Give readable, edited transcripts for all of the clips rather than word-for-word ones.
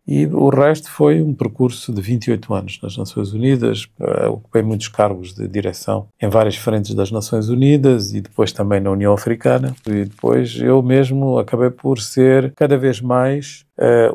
E o resto foi um percurso de 28 anos nas Nações Unidas. Ocupei muitos cargos de direção em várias frentes das Nações Unidas e depois também na União Africana. E depois eu mesmo acabei por ser cada vez mais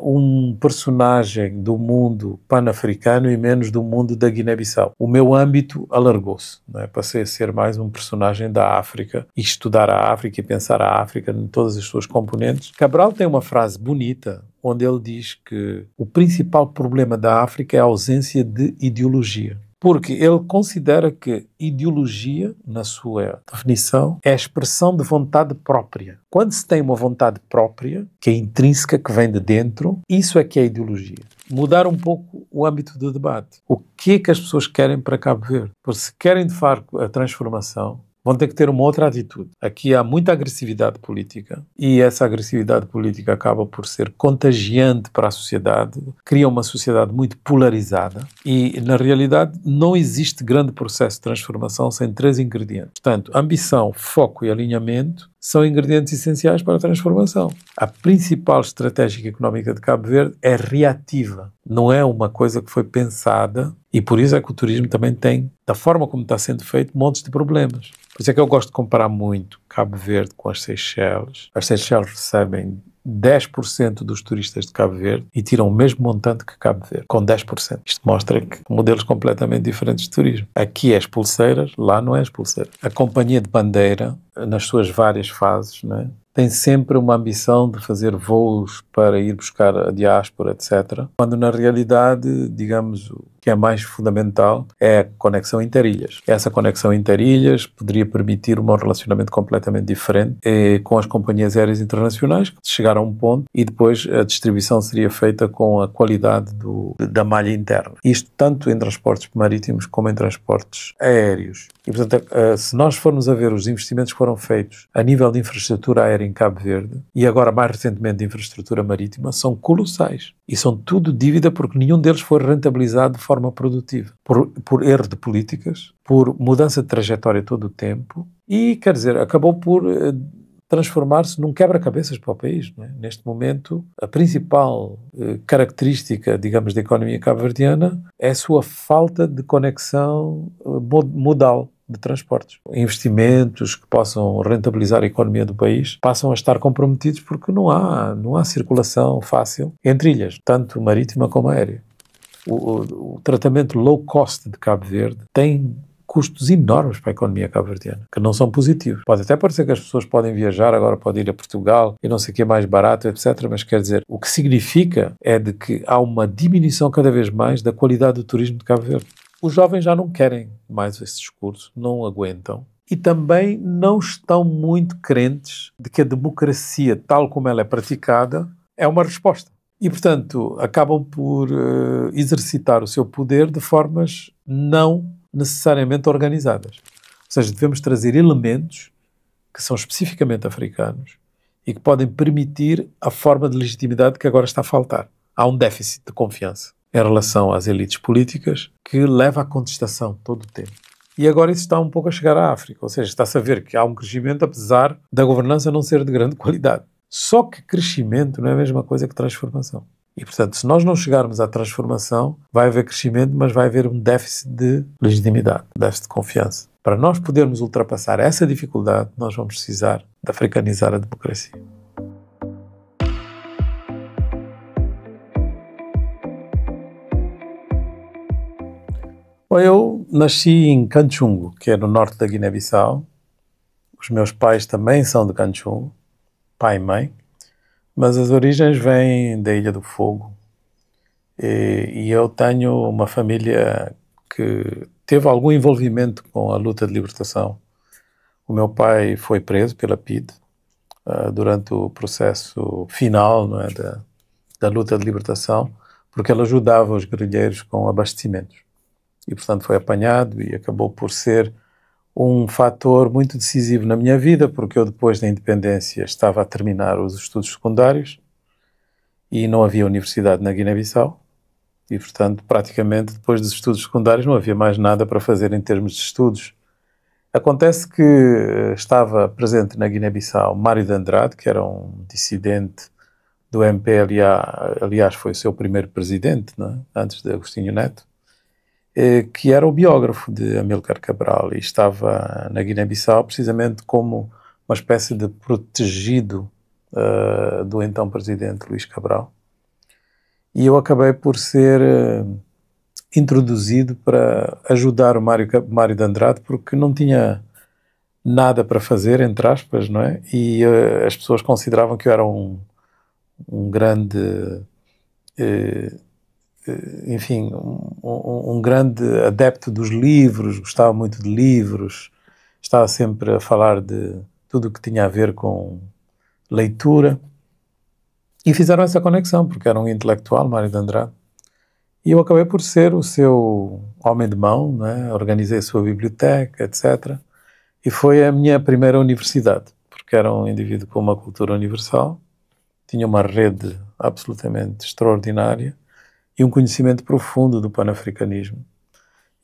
um personagem do mundo pan-africano e menos do mundo da Guiné-Bissau. O meu âmbito alargou-se, não é? Passei a ser mais um personagem da África e estudar a África e pensar a África em todas as suas componentes. Cabral tem uma frase bonita onde ele diz que o principal problema da África é a ausência de ideologia. Porque ele considera que ideologia, na sua definição, é a expressão de vontade própria. Quando se tem uma vontade própria, que é intrínseca, que vem de dentro, isso é que é ideologia. Mudar um pouco o âmbito do debate. O que é que as pessoas querem para Cabo Verde? Porque se querem de facto a transformação, vão ter que ter uma outra atitude. Aqui há muita agressividade política e essa agressividade política acaba por ser contagiante para a sociedade, cria uma sociedade muito polarizada e, na realidade, não existe grande processo de transformação sem 3 ingredientes. Portanto, ambição, foco e alinhamento são ingredientes essenciais para a transformação. A principal estratégia económica de Cabo Verde é reativa, não é uma coisa que foi pensada e por isso é que o turismo também tem, da forma como está sendo feito, montes de problemas. Por isso é que eu gosto de comparar muito Cabo Verde com as Seychelles. As Seychelles recebem 10% dos turistas de Cabo Verde e tiram o mesmo montante que Cabo Verde, com 10%. Isto mostra que modelos completamente diferentes de turismo. Aqui é as pulseiras, lá não é as pulseiras. A companhia de bandeira, nas suas várias fases, não é? Tem sempre uma ambição de fazer voos para ir buscar a diáspora, etc. Quando na realidade, digamos, o que é mais fundamental é a conexão interilhas. Essa conexão interilhas poderia permitir um relacionamento completamente diferente com as companhias aéreas internacionais, que chegaram a um ponto e depois a distribuição seria feita com a qualidade da malha interna. Isto tanto em transportes marítimos como em transportes aéreos. E, portanto, se nós formos a ver os investimentos que foram feitos a nível de infraestrutura aérea em Cabo Verde e agora mais recentemente de infraestrutura marítima, são colossais. E são tudo dívida porque nenhum deles foi rentabilizado de forma produtiva. Por erro de políticas, por mudança de trajetória todo o tempo e, quer dizer, acabou por transformar-se num quebra-cabeças para o país. Não é? Neste momento, a principal característica, digamos, da economia cabo-verdiana é a sua falta de conexão modal de transportes. Investimentos que possam rentabilizar a economia do país passam a estar comprometidos porque não há circulação fácil entre ilhas, tanto marítima como aérea. O tratamento low cost de Cabo Verde tem custos enormes para a economia cabo-verdiana, que não são positivos. Pode até parecer que as pessoas podem viajar, agora podem ir a Portugal e não sei o que é mais barato, etc. Mas quer dizer, o que significa é de que há uma diminuição cada vez mais da qualidade do turismo de Cabo Verde. Os jovens já não querem mais esse discurso, não aguentam. E também não estão muito crentes de que a democracia, tal como ela é praticada, é uma resposta. E, portanto, acabam por exercitar o seu poder de formas não necessariamente organizadas. Ou seja, devemos trazer elementos que são especificamente africanos e que podem permitir a forma de legitimidade que agora está a faltar. Há um déficit de confiança em relação às elites políticas que leva à contestação todo o tempo. E agora isso está um pouco a chegar à África, ou seja, está-se a ver que há um crescimento apesar da governança não ser de grande qualidade. Só que crescimento não é a mesma coisa que transformação. E, portanto, se nós não chegarmos à transformação, vai haver crescimento, mas vai haver um déficit de legitimidade, déficit de confiança. Para nós podermos ultrapassar essa dificuldade, nós vamos precisar de africanizar a democracia. Bom, eu nasci em Canchungo, que é no norte da Guiné-Bissau. Os meus pais também são de Canchungo, pai e mãe. Mas as origens vêm da Ilha do Fogo e eu tenho uma família que teve algum envolvimento com a luta de libertação. O meu pai foi preso pela PIDE durante o processo final, não é, da luta de libertação, porque ele ajudava os guerrilheiros com abastecimentos. E, portanto, foi apanhado e acabou por ser um fator muito decisivo na minha vida, porque eu depois da independência estava a terminar os estudos secundários e não havia universidade na Guiné-Bissau e, portanto, praticamente depois dos estudos secundários não havia mais nada para fazer em termos de estudos. Acontece que estava presente na Guiné-Bissau Mário de Andrade, que era um dissidente do MPLA, aliás, foi o seu primeiro presidente, não é? Antes de Agostinho Neto, que era o biógrafo de Amílcar Cabral e estava na Guiné-Bissau precisamente como uma espécie de protegido do então presidente Luís Cabral. E eu acabei por ser introduzido para ajudar o Mário de Andrade, porque não tinha nada para fazer, entre aspas, não é? E as pessoas consideravam que eu era um grande, enfim, um grande adepto dos livros, gostava muito de livros, estava sempre a falar de tudo o que tinha a ver com leitura. E fizeram essa conexão, porque era um intelectual, Mário de Andrade. E eu acabei por ser o seu homem de mão, né? Organizei a sua biblioteca, etc. E foi a minha primeira universidade, porque era um indivíduo com uma cultura universal, tinha uma rede absolutamente extraordinária e um conhecimento profundo do panafricanismo.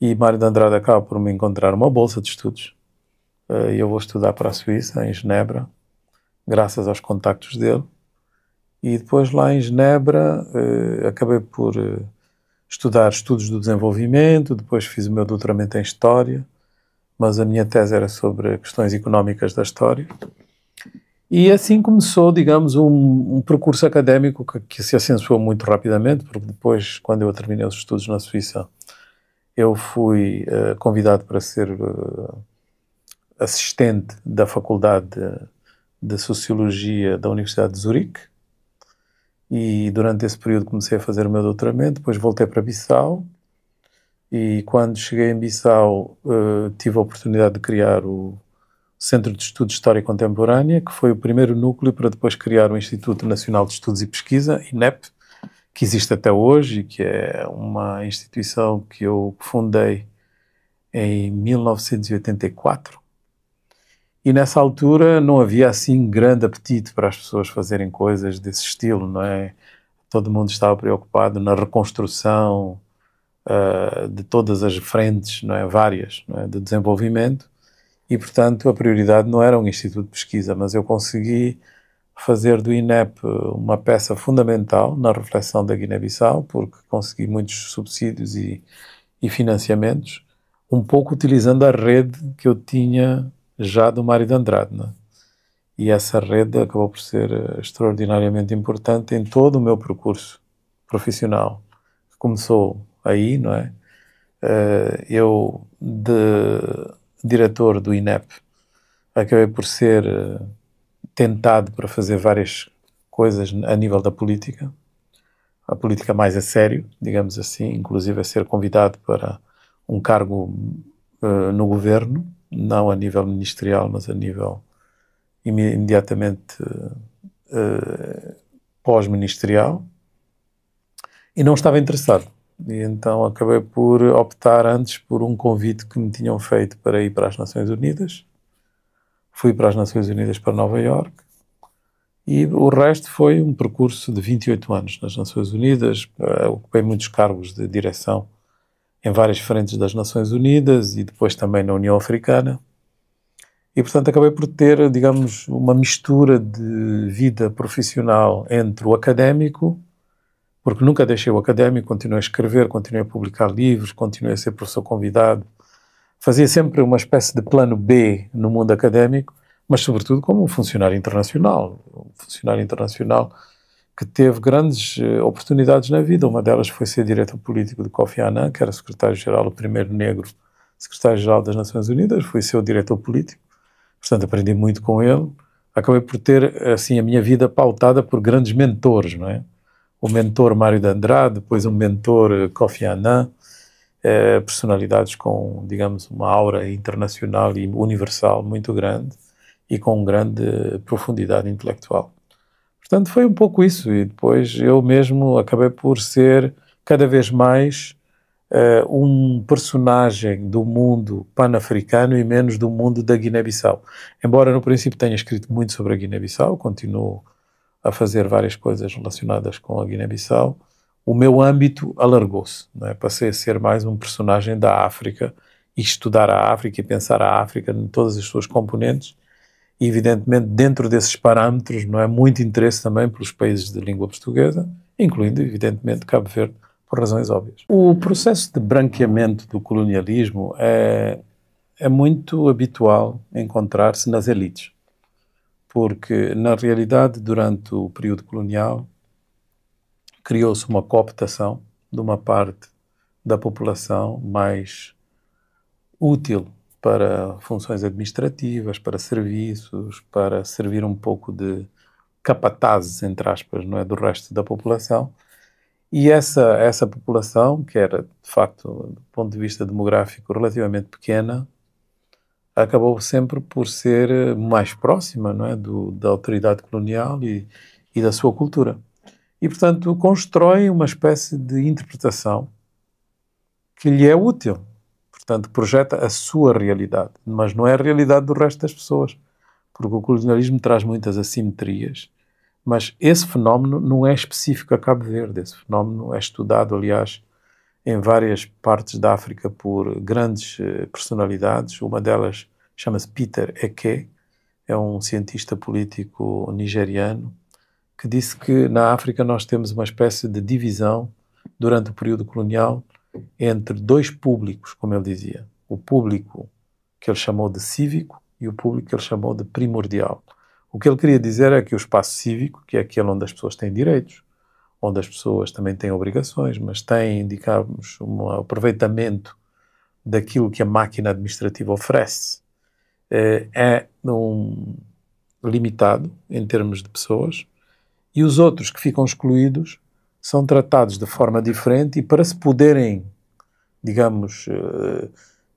E Mário de Andrade acaba por me encontrar uma bolsa de estudos. E eu vou estudar para a Suíça, em Genebra, graças aos contactos dele. E depois lá em Genebra acabei por estudar estudos do desenvolvimento, depois fiz o meu doutoramento em História, mas a minha tese era sobre questões económicas da história. E assim começou, digamos, um percurso académico que se acentuou muito rapidamente, porque depois, quando eu terminei os estudos na Suíça, eu fui convidado para ser assistente da Faculdade de Sociologia da Universidade de Zurique, e durante esse período comecei a fazer o meu doutoramento, depois voltei para Bissau, e quando cheguei em Bissau tive a oportunidade de criar o Centro de Estudos de História Contemporânea, que foi o primeiro núcleo para depois criar o Instituto Nacional de Estudos e Pesquisa, INEP, que existe até hoje e que é uma instituição que eu fundei em 1984. E nessa altura não havia assim grande apetite para as pessoas fazerem coisas desse estilo, não é? Todo mundo estava preocupado na reconstrução de todas as frentes, não é? Várias, não é? De desenvolvimento, e portanto a prioridade não era um instituto de pesquisa, mas eu consegui fazer do INEP uma peça fundamental na reflexão da Guiné-Bissau, porque consegui muitos subsídios e financiamentos, um pouco utilizando a rede que eu tinha já do Mário de Andrade, não é? E essa rede acabou por ser extraordinariamente importante em todo o meu percurso profissional, que começou aí, não é? Eu, de diretor do INEP, acabei por ser tentado para fazer várias coisas a nível da política, a política mais a sério, digamos assim, inclusive a ser convidado para um cargo no governo, não a nível ministerial, mas a nível imediatamente pós-ministerial, e não estava interessado. E então acabei por optar antes por um convite que me tinham feito para ir para as Nações Unidas. Fui para as Nações Unidas para Nova Iorque, e o resto foi um percurso de 28 anos nas Nações Unidas. Ocupei muitos cargos de direção em várias frentes das Nações Unidas e depois também na União Africana. E, portanto, acabei por ter, digamos, uma mistura de vida profissional entre o académico, porque nunca deixei o académico, continuei a escrever, continuei a publicar livros, continuei a ser professor convidado. Fazia sempre uma espécie de plano B no mundo académico, mas sobretudo como um funcionário internacional que teve grandes oportunidades na vida. Uma delas foi ser diretor político de Kofi Annan, que era secretário-geral, o primeiro negro secretário-geral das Nações Unidas, fui seu diretor político. Portanto, aprendi muito com ele. Acabei por ter, assim, a minha vida pautada por grandes mentores, não é? O mentor Mário de Andrade, depois o mentor Kofi Annan, personalidades com, digamos, uma aura internacional e universal muito grande e com grande profundidade intelectual. Portanto, foi um pouco isso. E depois eu mesmo acabei por ser cada vez mais um personagem do mundo pan-africano e menos do mundo da Guiné-Bissau. Embora no princípio tenha escrito muito sobre a Guiné-Bissau, continuo a fazer várias coisas relacionadas com a Guiné-Bissau, o meu âmbito alargou-se, não é? Passei a ser mais um personagem da África e estudar a África e pensar a África em todas as suas componentes, e evidentemente dentro desses parâmetros não é muito interesse também pelos países de língua portuguesa, incluindo evidentemente Cabo Verde, por razões óbvias. O processo de branqueamento do colonialismo é muito habitual encontrar-se nas elites, porque na realidade durante o período colonial criou-se uma cooptação de uma parte da população mais útil para funções administrativas, para serviços, para servir um pouco de capatazes, entre aspas, não é, do resto da população. E essa população, que era, de facto, do ponto de vista demográfico, relativamente pequena, acabou sempre por ser mais próxima, não é, da autoridade colonial e da sua cultura. E, portanto, constrói uma espécie de interpretação que lhe é útil. Portanto, projeta a sua realidade, mas não é a realidade do resto das pessoas, porque o colonialismo traz muitas assimetrias, mas esse fenómeno não é específico a Cabo Verde. Esse fenómeno é estudado, aliás, em várias partes da África por grandes personalidades. Uma delas chama-se Peter Eke, é um cientista político nigeriano, que disse que na África nós temos uma espécie de divisão durante o período colonial entre dois públicos, como ele dizia. O público que ele chamou de cívico e o público que ele chamou de primordial. O que ele queria dizer é que o espaço cívico, que é aquele onde as pessoas têm direitos, onde as pessoas também têm obrigações, mas têm, digamos, um aproveitamento daquilo que a máquina administrativa oferece, limitado em termos de pessoas, e os outros que ficam excluídos são tratados de forma diferente e para se poderem, digamos,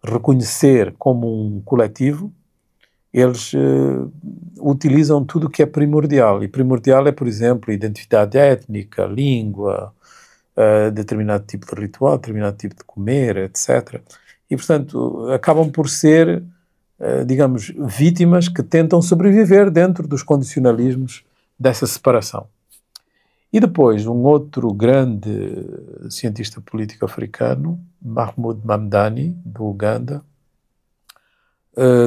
reconhecer como um coletivo, eles utilizam tudo o que é primordial. E primordial é, por exemplo, identidade étnica, língua, determinado tipo de ritual, determinado tipo de comer, etc. E, portanto, acabam por ser, digamos, vítimas que tentam sobreviver dentro dos condicionalismos dessa separação. E depois, um outro grande cientista político africano, Mahmoud Mamdani, do Uganda,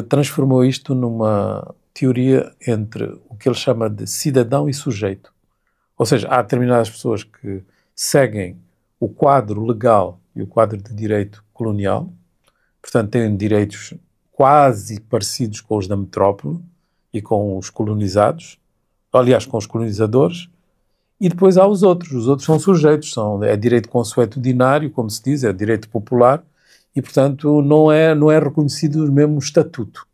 transformou isto numa teoria entre o que ele chama de cidadão e sujeito. Ou seja, há determinadas pessoas que seguem o quadro legal e o quadro de direito colonial, portanto têm direitos quase parecidos com os da metrópole e com os colonizados, aliás, com os colonizadores, e depois há os outros são sujeitos, é direito consuetudinário, como se diz, é direito popular, e portanto não é reconhecido o mesmo estatuto.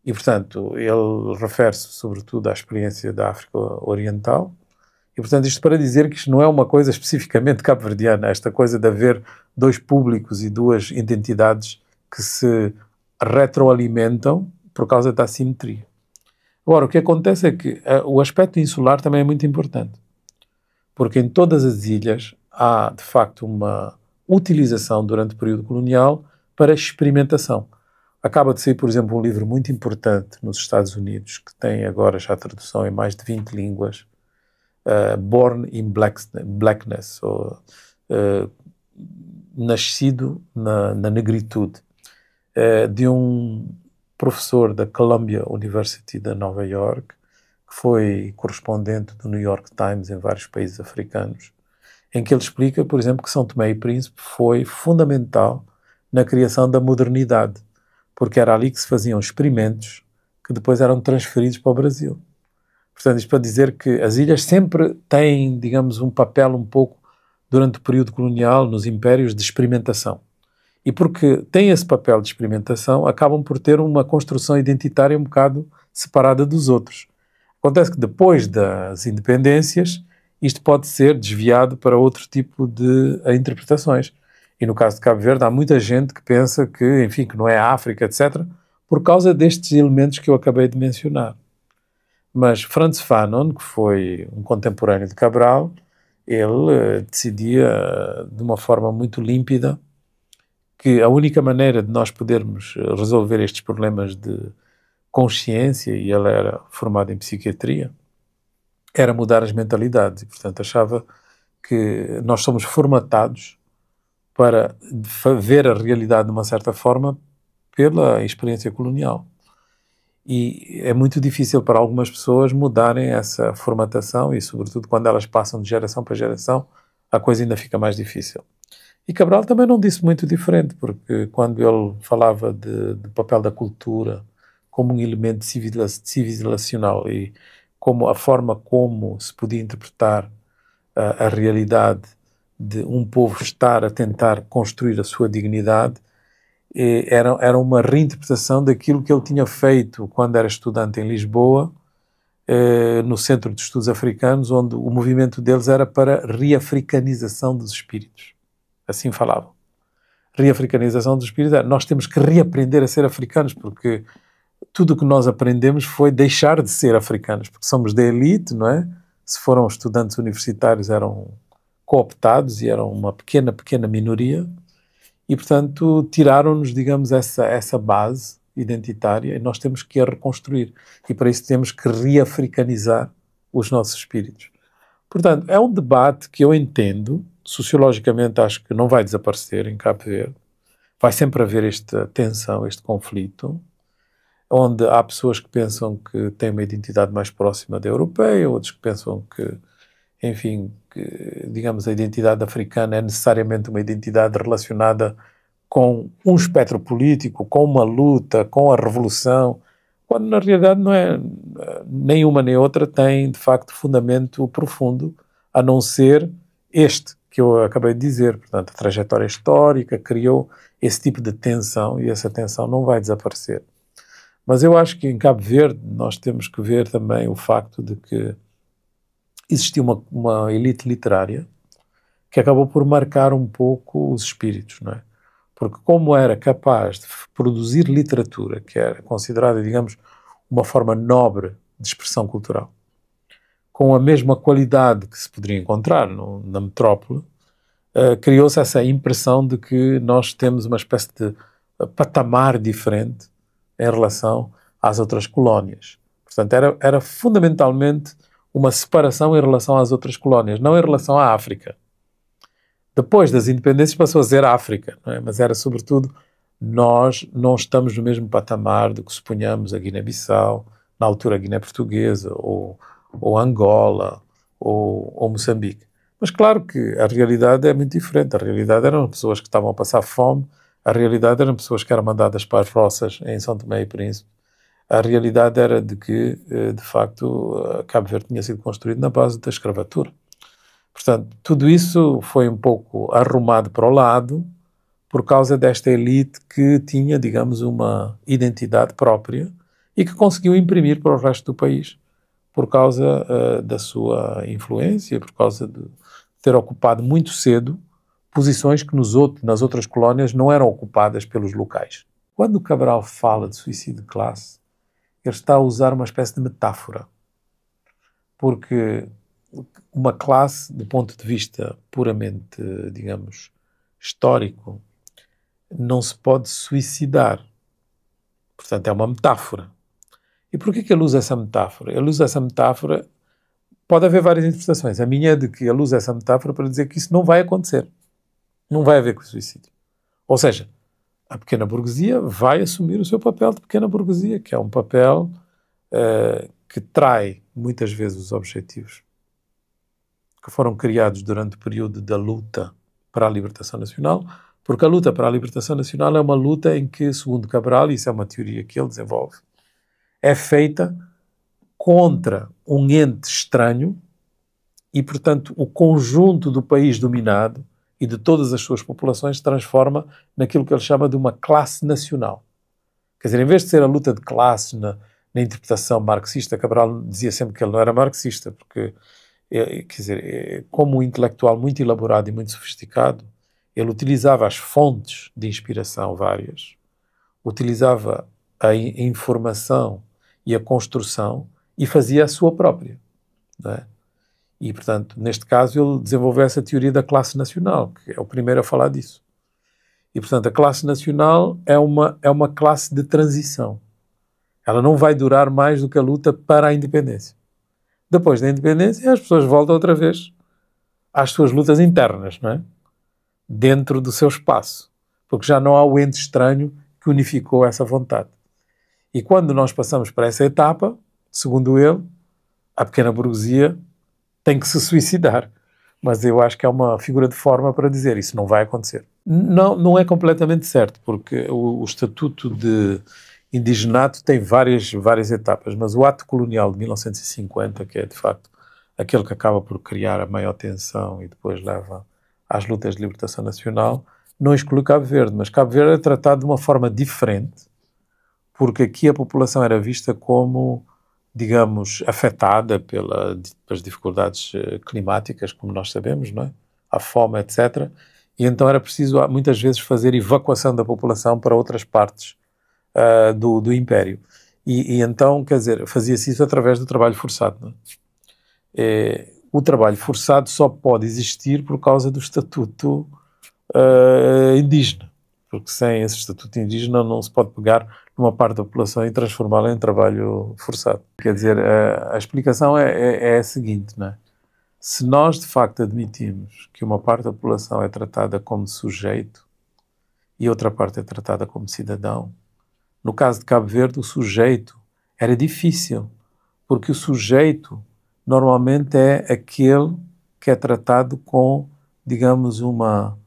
E portanto ele refere-se sobretudo à experiência da África Oriental, e portanto isto para dizer que isto não é uma coisa especificamente cabo-verdiana, esta coisa de haver dois públicos e duas identidades que se retroalimentam por causa da assimetria. Agora, o que acontece é que o aspecto insular também é muito importante, porque em todas as ilhas há, de facto, uma utilização durante o período colonial para experimentação. Acaba de sair, por exemplo, um livro muito importante nos Estados Unidos, que tem agora já tradução em mais de 20 línguas, Born in Blackness, ou Nascido na Negritude, de um professor da Columbia University de Nova York, que foi correspondente do New York Times em vários países africanos, em que ele explica, por exemplo, que São Tomé e Príncipe foi fundamental na criação da modernidade, porque era ali que se faziam experimentos que depois eram transferidos para o Brasil. Portanto, isto para dizer que as ilhas sempre têm, digamos, um papel um pouco, durante o período colonial, nos impérios de experimentação. E porque têm esse papel de experimentação, acabam por ter uma construção identitária um bocado separada dos outros. Acontece que depois das independências, isto pode ser desviado para outro tipo de interpretações. E no caso de Cabo Verde, há muita gente que pensa que, enfim, que não é a África, etc., por causa destes elementos que eu acabei de mencionar. Mas Frantz Fanon, que foi um contemporâneo de Cabral, ele decidia de uma forma muito límpida que a única maneira de nós podermos resolver estes problemas de consciência, e ele era formado em psiquiatria, era mudar as mentalidades. E, portanto, achava que nós somos formatados para ver a realidade de uma certa forma pela experiência colonial. E é muito difícil para algumas pessoas mudarem essa formatação e, sobretudo, quando elas passam de geração para geração, a coisa ainda fica mais difícil. E Cabral também não disse muito diferente, porque quando ele falava do papel da cultura como um elemento civilizacional e como a forma como se podia interpretar a realidade de um povo estar a tentar construir a sua dignidade, era uma reinterpretação daquilo que ele tinha feito quando era estudante em Lisboa, no Centro de Estudos Africanos, onde o movimento deles era para reafricanização dos espíritos. Assim falavam. Reafricanização dos espíritos. Nós temos que reaprender a ser africanos, porque tudo o que nós aprendemos foi deixar de ser africanos, porque somos da elite, não é? Se foram estudantes universitários, eram cooptados e eram uma pequena minoria, e, portanto, tiraram-nos, digamos, essa base identitária, e nós temos que a reconstruir. E para isso temos que reafricanizar os nossos espíritos. Portanto, é um debate que eu entendo, sociologicamente acho que não vai desaparecer em Cabo Verde. Vai sempre haver esta tensão, este conflito, onde há pessoas que pensam que têm uma identidade mais próxima da europeia, outros que pensam que, enfim, que, digamos, a identidade africana é necessariamente uma identidade relacionada com um espectro político, com uma luta, com a revolução, quando na realidade não é, nem uma nem outra tem de facto fundamento profundo, a não ser este que eu acabei de dizer. Portanto, a trajetória histórica criou esse tipo de tensão e essa tensão não vai desaparecer. Mas eu acho que em Cabo Verde nós temos que ver também o facto de que existia uma elite literária que acabou por marcar um pouco os espíritos, não é? Porque como era capaz de produzir literatura, que era considerada, digamos, uma forma nobre de expressão cultural, com a mesma qualidade que se poderia encontrar na metrópole, criou-se essa impressão de que nós temos uma espécie de patamar diferente em relação às outras colónias. Portanto, era fundamentalmente uma separação em relação às outras colónias, não em relação à África. Depois das independências passou a ser a África, não é? Mas era sobretudo, nós não estamos no mesmo patamar do que suponhamos a Guiné-Bissau, na altura a Guiné Portuguesa, ou Angola, ou Moçambique. Mas claro que a realidade é muito diferente. A realidade eram pessoas que estavam a passar fome, a realidade eram pessoas que eram mandadas para as roças em São Tomé e Príncipe. A realidade era de que, de facto, Cabo Verde tinha sido construído na base da escravatura. Portanto, tudo isso foi um pouco arrumado para o lado por causa desta elite que tinha, digamos, uma identidade própria e que conseguiu imprimir para o resto do país por causa da sua influência, por causa de ter ocupado muito cedo posições que nas outras colónias não eram ocupadas pelos locais. Quando o Cabral fala de suicídio de classe, ele está a usar uma espécie de metáfora, porque uma classe, do ponto de vista puramente, digamos, histórico, não se pode suicidar. Portanto, é uma metáfora. E por que ele usa essa metáfora? Ele usa essa metáfora, pode haver várias interpretações. A minha é de que ele usa essa metáfora para dizer que isso não vai acontecer. Não vai haver suicídio. Ou seja, a pequena burguesia vai assumir o seu papel de pequena burguesia, que é um papel que trai muitas vezes os objetivos que foram criados durante o período da luta para a libertação nacional, porque a luta para a libertação nacional é uma luta em que, segundo Cabral, isso é uma teoria que ele desenvolve, é feita contra um ente estranho e, portanto, o conjunto do país dominado e de todas as suas populações se transforma naquilo que ele chama de uma classe nacional. Quer dizer, em vez de ser a luta de classes na interpretação marxista, Cabral dizia sempre que ele não era marxista, porque, quer dizer, como um intelectual muito elaborado e muito sofisticado, ele utilizava as fontes de inspiração várias, utilizava a informação e a construção e fazia a sua própria, não é? E, portanto, neste caso, ele desenvolveu essa teoria da classe nacional, que é o primeiro a falar disso. E, portanto, a classe nacional é uma classe de transição. Ela não vai durar mais do que a luta para a independência. Depois da independência, as pessoas voltam outra vez às suas lutas internas, não é? Dentro do seu espaço. Porque já não há o ente estranho que unificou essa vontade. E quando nós passamos para essa etapa, segundo ele, a pequena burguesia tem que se suicidar. Mas eu acho que é uma figura de forma para dizer isso não vai acontecer. Não, não é completamente certo, porque o Estatuto de Indigenato tem várias etapas, mas o Ato Colonial de 1950, que é de facto aquele que acaba por criar a maior tensão e depois leva às lutas de libertação nacional, não exclui Cabo Verde, mas Cabo Verde é tratado de uma forma diferente, porque aqui a população era vista como, digamos, afetada pelas dificuldades climáticas, como nós sabemos, não é? A fome, etc. E então era preciso, muitas vezes, fazer evacuação da população para outras partes do Império. E então, quer dizer, fazia-se isso através do trabalho forçado. Não é? O trabalho forçado só pode existir por causa do Estatuto indígena, porque sem esse Estatuto indígena não se pode pegar numa parte da população e transformá-la em trabalho forçado. Quer dizer, a explicação é a seguinte, não é? Se nós de facto admitimos que uma parte da população é tratada como sujeito e outra parte é tratada como cidadão, no caso de Cabo Verde o sujeito era difícil, porque o sujeito normalmente é aquele que é tratado com, digamos, uma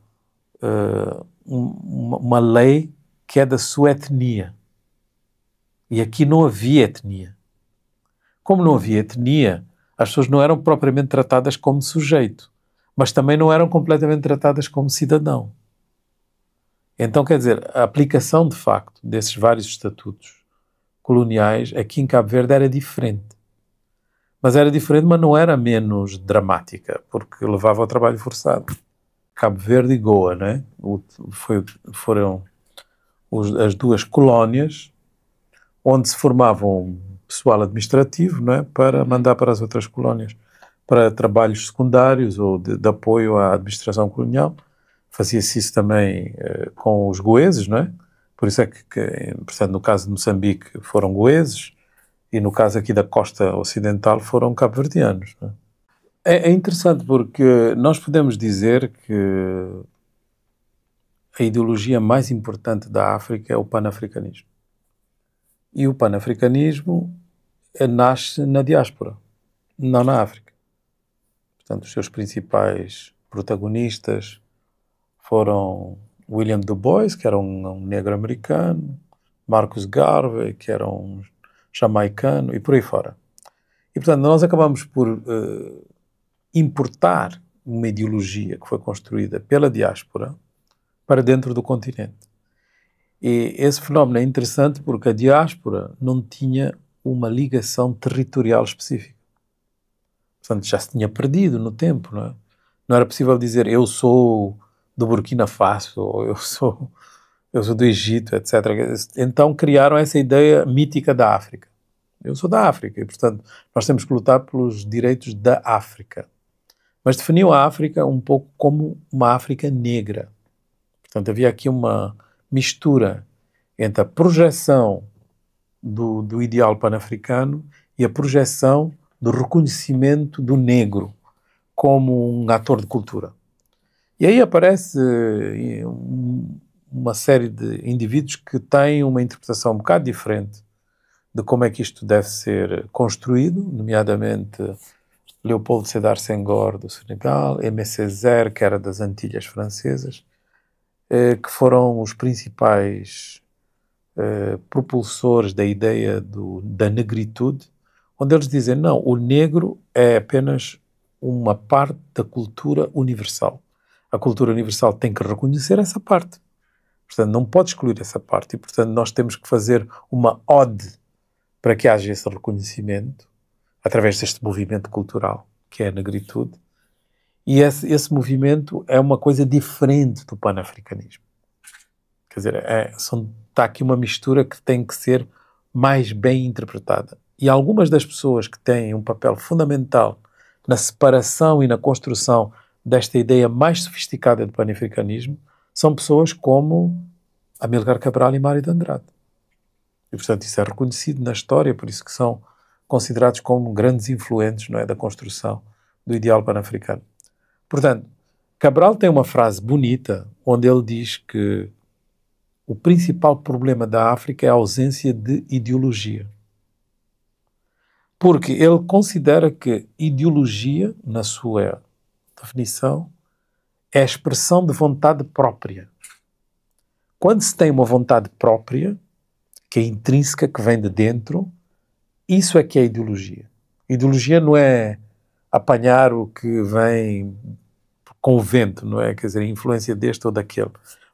lei que é da sua etnia. E aqui não havia etnia. Como não havia etnia, as pessoas não eram propriamente tratadas como sujeito, mas também não eram completamente tratadas como cidadão. Então, quer dizer, a aplicação de facto desses vários estatutos coloniais aqui em Cabo Verde era diferente. Mas era diferente, mas não era menos dramática, porque levava ao trabalho forçado. Cabo Verde e Goa, né? Foram as duas colónias onde se formavam pessoal administrativo, não é? Para mandar para as outras colónias, para trabalhos secundários ou de apoio à administração colonial. Fazia-se isso também com os goeses, não é? Por isso é portanto, no caso de Moçambique foram goeses e no caso aqui da costa ocidental foram cabo-verdianos, não é? É interessante porque nós podemos dizer que a ideologia mais importante da África é o panafricanismo. E o panafricanismo nasce na diáspora, não na África. Portanto, os seus principais protagonistas foram William Du Bois, que era um negro americano, Marcus Garvey, que era um jamaicano, e por aí fora. E, portanto, nós acabamos por importar uma ideologia que foi construída pela diáspora para dentro do continente. E esse fenómeno é interessante porque a diáspora não tinha uma ligação territorial específica. Portanto, já se tinha perdido no tempo, não é? Não era possível dizer eu sou do Burkina Faso, ou eu sou do Egito, etc. Então criaram essa ideia mítica da África. Eu sou da África e, portanto, nós temos que lutar pelos direitos da África. Mas definiam a África um pouco como uma África negra. Portanto, havia aqui uma mistura entre a projeção do ideal pan-africano e a projeção do reconhecimento do negro como um ator de cultura. E aí aparece uma série de indivíduos que têm uma interpretação um bocado diferente de como é que isto deve ser construído, nomeadamente Leopoldo Sédar Senghor, do Senegal, Aimé Césaire, que era das Antilhas Francesas, que foram os principais propulsores da ideia da negritude, onde eles dizem, não, o negro é apenas uma parte da cultura universal. A cultura universal tem que reconhecer essa parte. Portanto, não pode excluir essa parte. E, portanto, nós temos que fazer uma ode para que haja esse reconhecimento através deste movimento cultural, que é a negritude. E esse movimento é uma coisa diferente do panafricanismo. Quer dizer, está aqui uma mistura que tem que ser mais bem interpretada. E algumas das pessoas que têm um papel fundamental na separação e na construção desta ideia mais sofisticada de panafricanismo são pessoas como Amílcar Cabral e Mário de Andrade. E, portanto, isso é reconhecido na história, por isso que são considerados como grandes influentes, não é, da construção do ideal pan-africano. Portanto, Cabral tem uma frase bonita onde ele diz que o principal problema da África é a ausência de ideologia. Porque ele considera que ideologia, na sua definição, é a expressão de vontade própria. Quando se tem uma vontade própria, que é intrínseca, que vem de dentro, isso é que é ideologia. Ideologia não é apanhar o que vem com o vento, não é? Quer dizer, a influência deste ou daquele.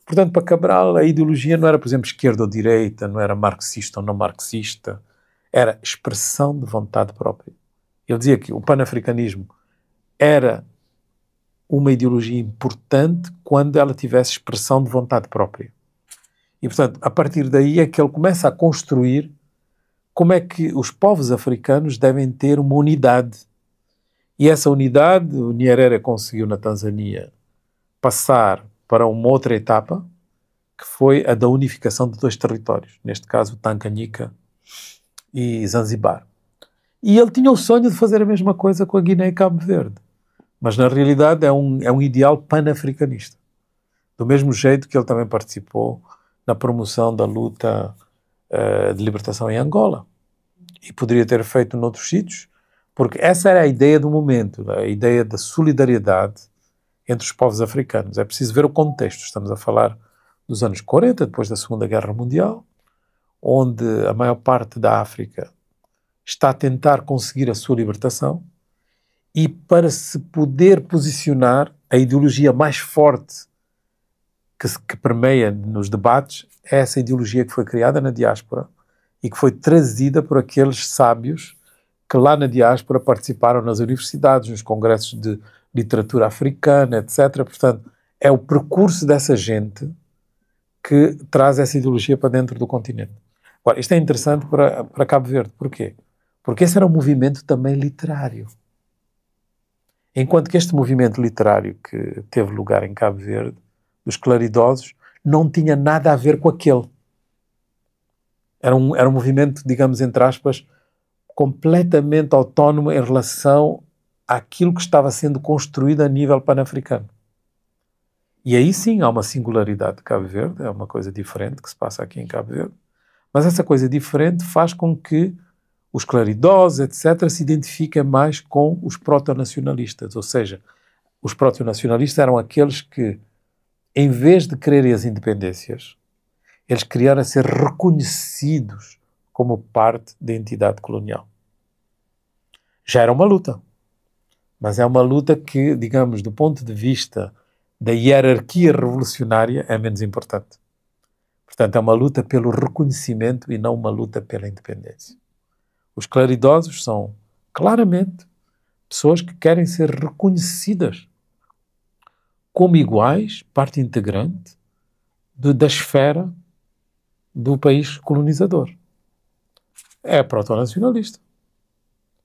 Portanto, para Cabral, a ideologia não era, por exemplo, esquerda ou direita, não era marxista ou não marxista, era expressão de vontade própria. Ele dizia que o panafricanismo era uma ideologia importante quando ela tivesse expressão de vontade própria. E, portanto, a partir daí é que ele começa a construir como é que os povos africanos devem ter uma unidade. E essa unidade, o Nyerere conseguiu na Tanzânia passar para uma outra etapa, que foi a da unificação de 2 territórios, neste caso Tanganyika e Zanzibar. E ele tinha o sonho de fazer a mesma coisa com a Guiné e Cabo Verde, mas na realidade é um ideal panafricanista. Do mesmo jeito que ele também participou na promoção da luta de libertação em Angola. E poderia ter feito noutros sítios, porque essa era a ideia do momento, a ideia da solidariedade entre os povos africanos. É preciso ver o contexto. Estamos a falar dos anos 40, depois da Segunda Guerra Mundial, onde a maior parte da África está a tentar conseguir a sua libertação, e para se poder posicionar, a ideologia mais forte que permeia nos debates é essa ideologia que foi criada na diáspora e que foi trazida por aqueles sábios que lá na diáspora participaram nas universidades, nos congressos de literatura africana, etc. Portanto, é o percurso dessa gente que traz essa ideologia para dentro do continente. Agora, isto é interessante para Cabo Verde. Porquê? Porque esse era um movimento também literário. Enquanto que este movimento literário que teve lugar em Cabo Verde, dos claridosos, não tinha nada a ver com aquele. Era um movimento, digamos, entre aspas, completamente autónomo em relação àquilo que estava sendo construído a nível panafricano. E aí sim há uma singularidade de Cabo Verde, é uma coisa diferente que se passa aqui em Cabo Verde, mas essa coisa diferente faz com que os claridosos, etc., se identifiquem mais com os proto-nacionalistas, ou seja, os proto-nacionalistas eram aqueles que, em vez de quererem as independências, eles queriam ser reconhecidos como parte da entidade colonial. Já era uma luta, mas é uma luta que, digamos, do ponto de vista da hierarquia revolucionária, é menos importante. Portanto, é uma luta pelo reconhecimento e não uma luta pela independência. Os claridosos são, claramente, pessoas que querem ser reconhecidas como iguais, parte integrante da esfera do país colonizador. É proto-nacionalista.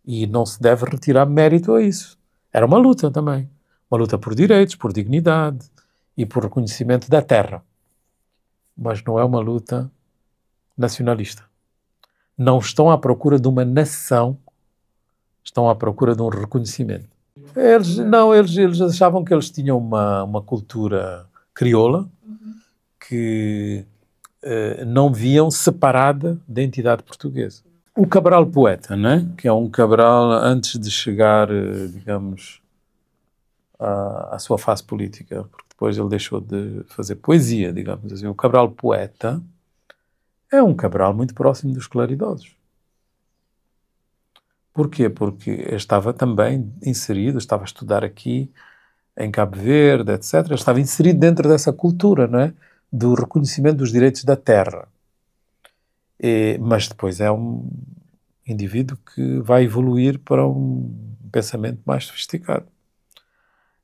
E não se deve retirar mérito a isso. Era uma luta também. Uma luta por direitos, por dignidade e por reconhecimento da terra. Mas não é uma luta nacionalista. Não estão à procura de uma nação, estão à procura de um reconhecimento. Eles achavam que eles tinham uma cultura crioula que não viam separada da entidade portuguesa. O Cabral poeta, né? Que é um Cabral antes de chegar, digamos, à sua fase política, porque depois ele deixou de fazer poesia, digamos assim. O Cabral poeta é um Cabral muito próximo dos claridosos. Porquê? Porque estava também inserido, estava a estudar aqui em Cabo Verde, etc. Estava inserido dentro dessa cultura, não é? Do reconhecimento dos direitos da terra. Mas depois é um indivíduo que vai evoluir para um pensamento mais sofisticado.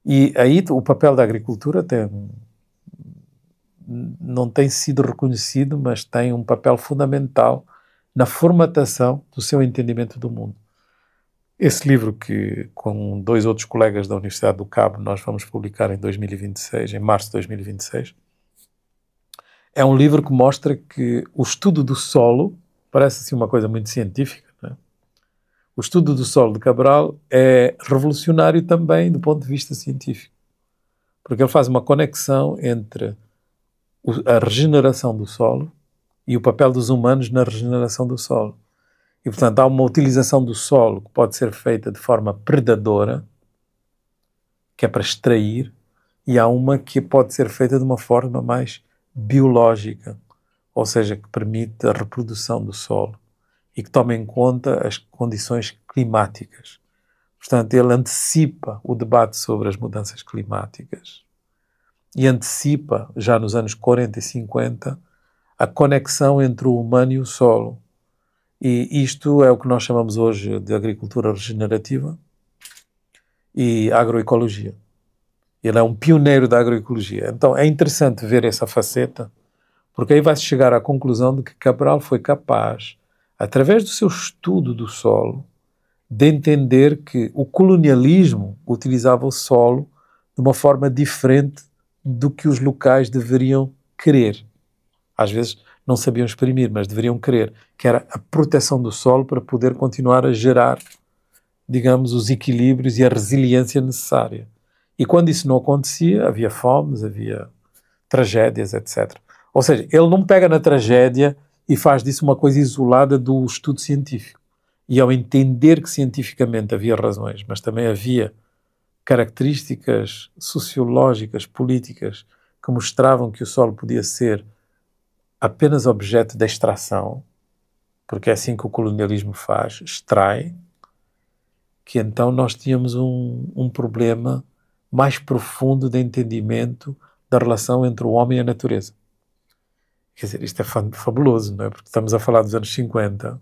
E aí o papel da agricultura não tem sido reconhecido, mas tem um papel fundamental na formatação do seu entendimento do mundo. Esse livro que, com 2 outros colegas da Universidade do Cabo, nós vamos publicar em 2026, em março de 2026, é um livro que mostra que o estudo do solo, parece assim uma coisa muito científica, né? O estudo do solo de Cabral é revolucionário também do ponto de vista científico, porque ele faz uma conexão entre a regeneração do solo e o papel dos humanos na regeneração do solo. E, portanto, há uma utilização do solo que pode ser feita de forma predadora, que é para extrair, e há uma que pode ser feita de uma forma mais biológica, ou seja, que permite a reprodução do solo e que toma em conta as condições climáticas. Portanto, ele antecipa o debate sobre as mudanças climáticas e antecipa, já nos anos 40 e 50, a conexão entre o humano e o solo. E isto é o que nós chamamos hoje de agricultura regenerativa e agroecologia. Ele é um pioneiro da agroecologia. Então é interessante ver essa faceta, porque aí vai-se chegar à conclusão de que Cabral foi capaz, através do seu estudo do solo, de entender que o colonialismo utilizava o solo de uma forma diferente do que os locais deveriam querer. Às vezes não sabiam exprimir, mas deveriam querer, que era a proteção do solo para poder continuar a gerar, digamos, os equilíbrios e a resiliência necessária. E quando isso não acontecia, havia fomes, havia tragédias, etc. Ou seja, ele não pega na tragédia e faz disso uma coisa isolada do estudo científico. E ao entender que cientificamente havia razões, mas também havia características sociológicas, políticas, que mostravam que o solo podia ser apenas objeto de extração, porque é assim que o colonialismo faz, extrai, que então nós tínhamos um problema mais profundo de entendimento da relação entre o homem e a natureza. Quer dizer, isto é fabuloso, não é? Porque estamos a falar dos anos 50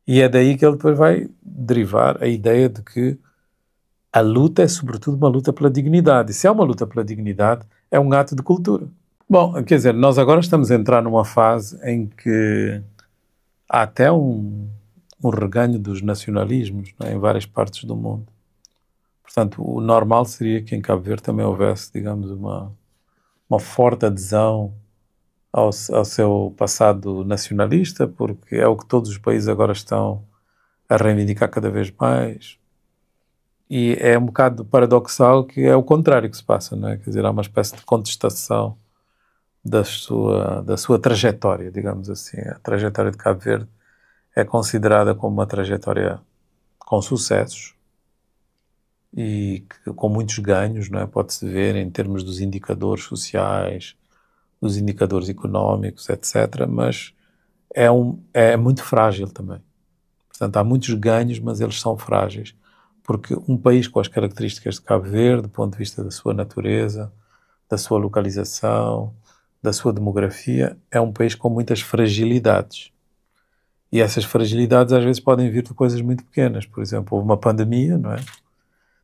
e é daí que ele depois vai derivar a ideia de que a luta é sobretudo uma luta pela dignidade. E se é uma luta pela dignidade, é um ato de cultura. Bom, quer dizer, nós agora estamos a entrar numa fase em que há até um reganho dos nacionalismos, não é? Em várias partes do mundo. Portanto, o normal seria que em Cabo Verde também houvesse, digamos, uma forte adesão ao seu passado nacionalista, porque é o que todos os países agora estão a reivindicar cada vez mais. E é um bocado paradoxal que é o contrário que se passa, não é? Quer dizer, há uma espécie de contestação da sua trajetória, digamos assim. A trajetória de Cabo Verde é considerada como uma trajetória com sucessos e com muitos ganhos, não é? Pode-se ver em termos dos indicadores sociais, dos indicadores económicos, etc. Mas é muito frágil também. Portanto, há muitos ganhos, mas eles são frágeis. Porque um país com as características de Cabo Verde, do ponto de vista da sua natureza, da sua localização, da sua demografia, é um país com muitas fragilidades. E essas fragilidades às vezes podem vir de coisas muito pequenas. Por exemplo, houve uma pandemia, não é?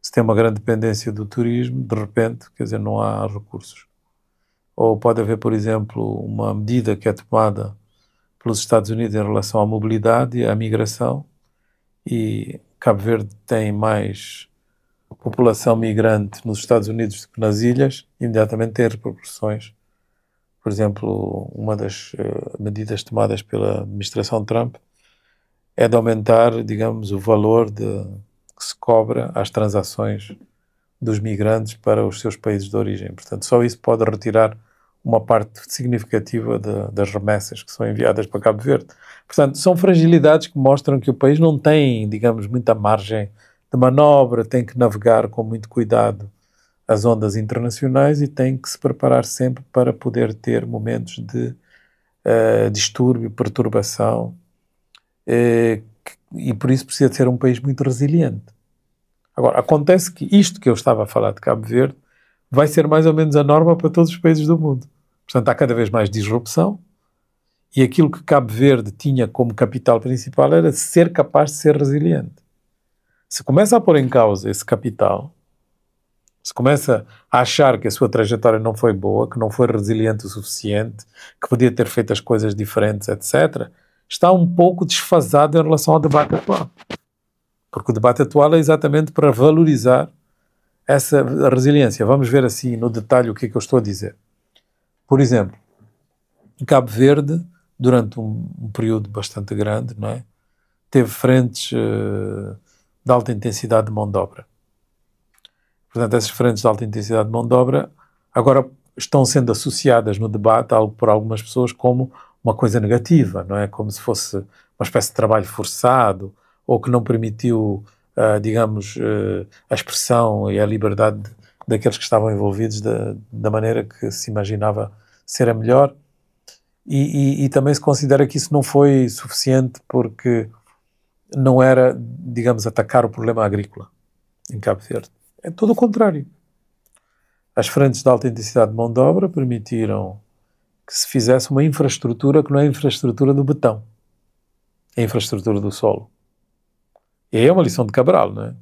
Se tem uma grande dependência do turismo, de repente, quer dizer, não há recursos. Ou pode haver, por exemplo, uma medida que é tomada pelos Estados Unidos em relação à mobilidade e à migração, e Cabo Verde tem mais população migrante nos Estados Unidos do que nas ilhas, imediatamente tem repercussões. Por exemplo, uma das medidas tomadas pela administração Trump é de aumentar, digamos, o valor que se cobra às transações dos migrantes para os seus países de origem. Portanto, só isso pode retirar uma parte significativa das remessas que são enviadas para Cabo Verde. Portanto, são fragilidades que mostram que o país não tem, digamos, muita margem de manobra, tem que navegar com muito cuidado as ondas internacionais e tem que se preparar sempre para poder ter momentos de distúrbio, perturbação, e por isso precisa de ser um país muito resiliente. Agora, acontece que isto que eu estava a falar de Cabo Verde vai ser mais ou menos a norma para todos os países do mundo. Portanto, há cada vez mais disrupção e aquilo que Cabo Verde tinha como capital principal era ser capaz de ser resiliente. Se começa a pôr em causa esse capital, se começa a achar que a sua trajetória não foi boa, que não foi resiliente o suficiente, que podia ter feito as coisas diferentes, etc., está um pouco desfasado em relação ao debate atual. Porque o debate atual é exatamente para valorizar essa resiliência. Vamos ver assim no detalhe o que é que eu estou a dizer. Por exemplo, em Cabo Verde, durante um período bastante grande, não é? Teve frentes de alta intensidade de mão de obra. Portanto, essas frentes de alta intensidade de mão de obra agora estão sendo associadas no debate por algumas pessoas como uma coisa negativa, não é? Como se fosse uma espécie de trabalho forçado ou que não permitiu, digamos, a expressão e a liberdade daqueles que estavam envolvidos da maneira que se imaginava ser a melhor. E também se considera que isso não foi suficiente porque não era, digamos, atacar o problema agrícola em Cabo Verde. É todo o contrário. As frentes de alta intensidade de mão de obra permitiram que se fizesse uma infraestrutura que não é a infraestrutura do betão, é a infraestrutura do solo. E aí é uma lição de Cabral, não é?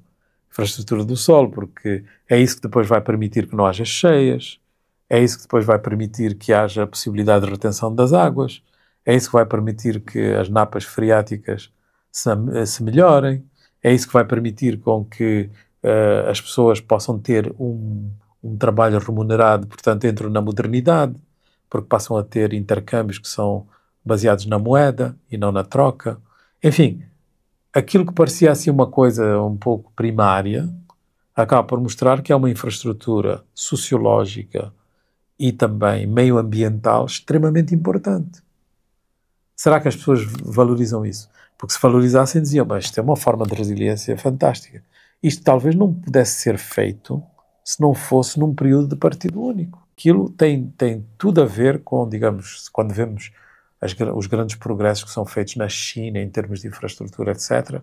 Infraestrutura do solo, porque é isso que depois vai permitir que não haja cheias, é isso que depois vai permitir que haja a possibilidade de retenção das águas, é isso que vai permitir que as napas freáticas se melhorem, é isso que vai permitir com que as pessoas possam ter um trabalho remunerado, portanto entram na modernidade, porque passam a ter intercâmbios que são baseados na moeda e não na troca. Enfim, aquilo que parecia assim uma coisa um pouco primária, acaba por mostrar que é uma infraestrutura sociológica e também meioambiental extremamente importante. Será que as pessoas valorizam isso? Porque se valorizassem diziam, mas isto é uma forma de resiliência fantástica. Isto talvez não pudesse ser feito se não fosse num período de partido único. Aquilo tem tudo a ver com, digamos, quando vemos os grandes progressos que são feitos na China em termos de infraestrutura, etc.,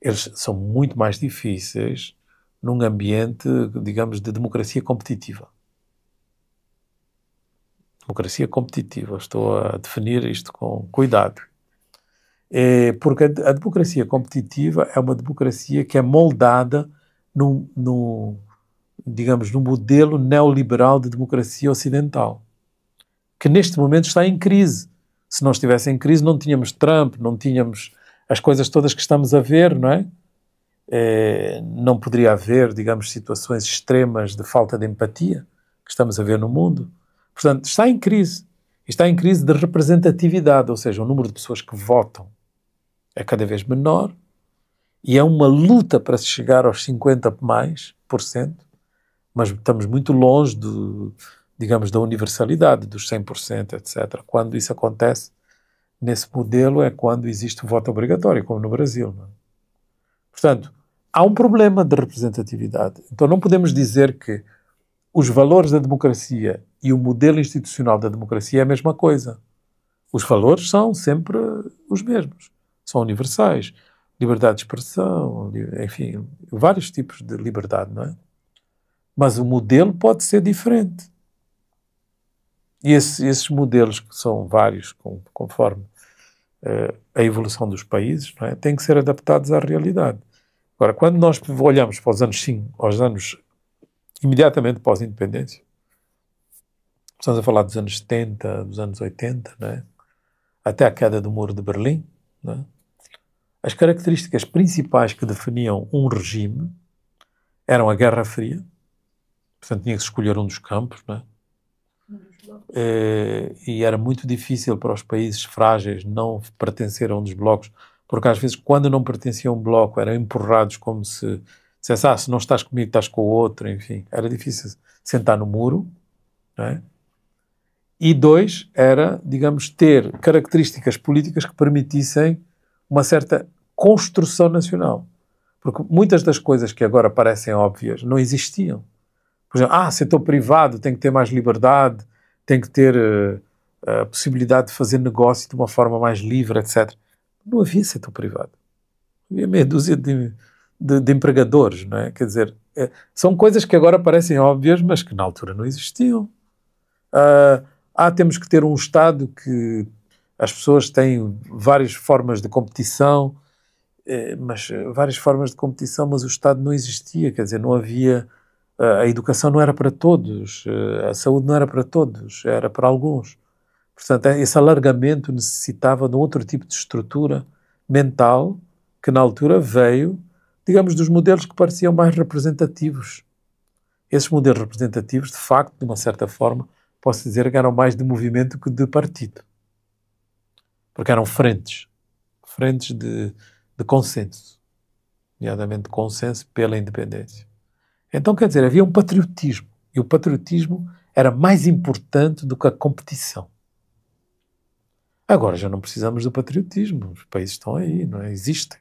eles são muito mais difíceis num ambiente, digamos, de democracia competitiva. Democracia competitiva. Estou a definir isto com cuidado. Porque a democracia competitiva é uma democracia que é moldada digamos, no modelo neoliberal de democracia ocidental, que neste momento está em crise. Se não estivesse em crise, não tínhamos Trump, não tínhamos as coisas todas que estamos a ver, não é? Não poderia haver, digamos, situações extremas de falta de empatia que estamos a ver no mundo. Portanto, está em crise. Está em crise de representatividade, ou seja, o número de pessoas que votam é cada vez menor e é uma luta para se chegar aos 50%, mas estamos muito longe, digamos, da universalidade, dos 100%, etc. Quando isso acontece, nesse modelo, é quando existe o voto obrigatório, como no Brasil. Não é? Portanto, há um problema de representatividade. Então não podemos dizer que os valores da democracia e o modelo institucional da democracia é a mesma coisa. Os valores são sempre os mesmos. São universais. Liberdade de expressão, enfim, vários tipos de liberdade, não é? Mas o modelo pode ser diferente. E esses modelos, que são vários, conforme a evolução dos países, não é? Têm que ser adaptados à realidade. Agora, quando nós olhamos para aos anos imediatamente pós-independência, estamos a falar dos anos 70, dos anos 80, não é? Até a queda do Muro de Berlim, não é? As características principais que definiam um regime eram a Guerra Fria, portanto tinha que se escolher um dos campos, não é? E era muito difícil para os países frágeis não pertencer a um dos blocos, porque às vezes quando não pertenciam a um bloco eram empurrados como se dissesse, se não estás comigo estás com o outro, enfim, era difícil sentar no muro, não é? E dois, era, digamos, ter características políticas que permitissem uma certa construção nacional. Porque muitas das coisas que agora parecem óbvias não existiam. Por exemplo, setor privado tem que ter mais liberdade, tem que ter a possibilidade de fazer negócio de uma forma mais livre, etc. Não havia setor privado. Havia meia dúzia de empregadores, não é? Quer dizer, são coisas que agora parecem óbvias, mas que na altura não existiam. Temos que ter um Estado que as pessoas têm várias formas de competição, mas o Estado não existia, quer dizer, não havia, a educação não era para todos, a saúde não era para todos, era para alguns. Portanto, esse alargamento necessitava de um outro tipo de estrutura mental que na altura veio, digamos, dos modelos que pareciam mais representativos. Esses modelos representativos, de facto, de uma certa forma, posso dizer que eram mais de movimento que de partido. Porque eram frentes de consenso, nomeadamente consenso pela independência. Então, quer dizer, havia um patriotismo, e o patriotismo era mais importante do que a competição. Agora já não precisamos do patriotismo, os países estão aí, não é? Existem.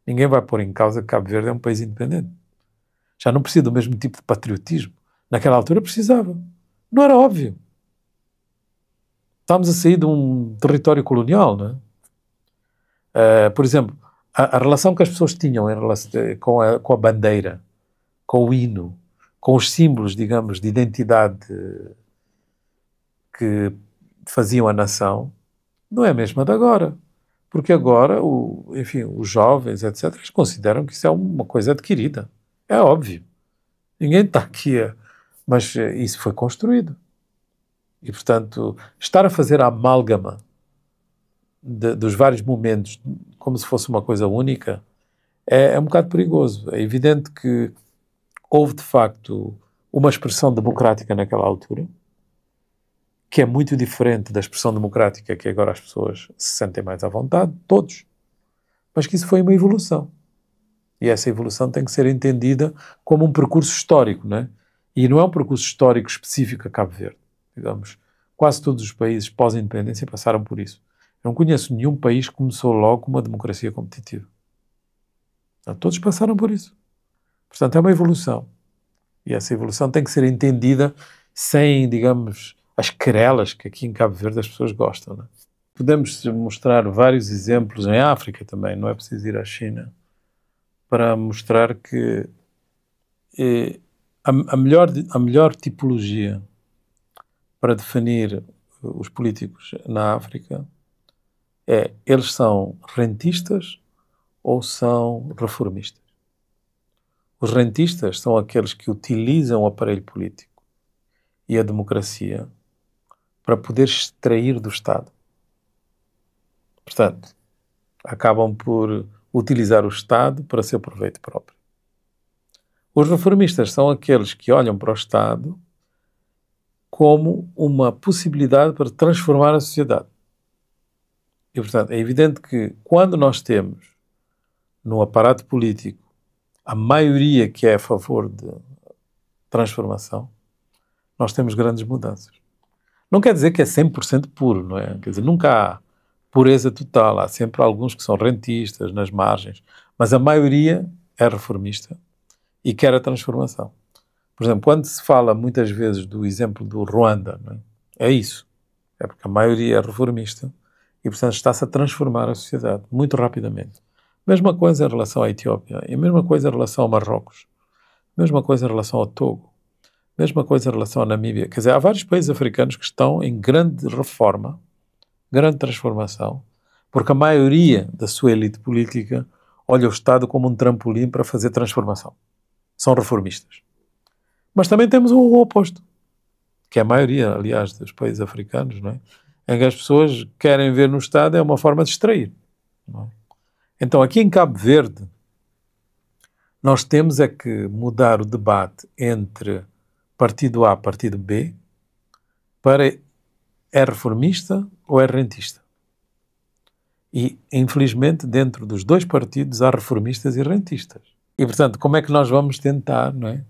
Ninguém vai pôr em causa que Cabo Verde é um país independente. Já não precisa do mesmo tipo de patriotismo. Naquela altura precisava. Não era óbvio. Estamos a sair de um território colonial, não é? Por exemplo, a relação que as pessoas tinham em relação, com a bandeira, com o hino, com os símbolos, digamos, de identidade que faziam a nação, não é a mesma de agora. Porque agora, enfim, os jovens, etc., eles consideram que isso é uma coisa adquirida. É óbvio. Ninguém está aqui Mas isso foi construído. E, portanto, estar a fazer a amálgama dos vários momentos como se fosse uma coisa única é um bocado perigoso. É evidente que houve, de facto, uma expressão democrática naquela altura, que é muito diferente da expressão democrática que agora as pessoas se sentem mais à vontade, todos. Mas que isso foi uma evolução. E essa evolução tem que ser entendida como um percurso histórico, não é? E não é um percurso histórico específico a Cabo Verde. Digamos, quase todos os países pós-independência passaram por isso. Eu não conheço nenhum país que começou logo com uma democracia competitiva. Então, todos passaram por isso. Portanto, é uma evolução. E essa evolução tem que ser entendida sem, digamos, as querelas que aqui em Cabo Verde as pessoas gostam, não é? Podemos mostrar vários exemplos em África também, não é preciso ir à China, para mostrar que a melhor tipologia para definir os políticos na África é: eles são rentistas ou são reformistas? Os rentistas são aqueles que utilizam o aparelho político e a democracia para poder extrair do Estado. Portanto, acabam por utilizar o Estado para seu proveito próprio. Os reformistas são aqueles que olham para o Estado como uma possibilidade para transformar a sociedade. E, portanto, é evidente que quando nós temos no aparato político a maioria que é a favor de transformação, nós temos grandes mudanças. Não quer dizer que é 100% puro, não é? Quer dizer, nunca há pureza total. Há sempre alguns que são rentistas, nas margens. Mas a maioria é reformista e quer a transformação. Por exemplo, quando se fala muitas vezes do exemplo do Ruanda, não é? É isso. É porque a maioria é reformista e, portanto, está-se a transformar a sociedade muito rapidamente. Mesma coisa em relação à Etiópia, e a mesma coisa em relação ao Marrocos, mesma coisa em relação ao Togo, mesma coisa em relação à Namíbia. Quer dizer, há vários países africanos que estão em grande reforma, grande transformação, porque a maioria da sua elite política olha o Estado como um trampolim para fazer transformação. São reformistas. Mas também temos o oposto, que é a maioria, aliás, dos países africanos, não é? Em que as pessoas querem ver no Estado é uma forma de extrair, não é? Então, aqui em Cabo Verde, nós temos é que mudar o debate entre partido A e partido B para é reformista ou é rentista. E, infelizmente, dentro dos dois partidos há reformistas e rentistas. E, portanto, como é que nós vamos tentar, não é,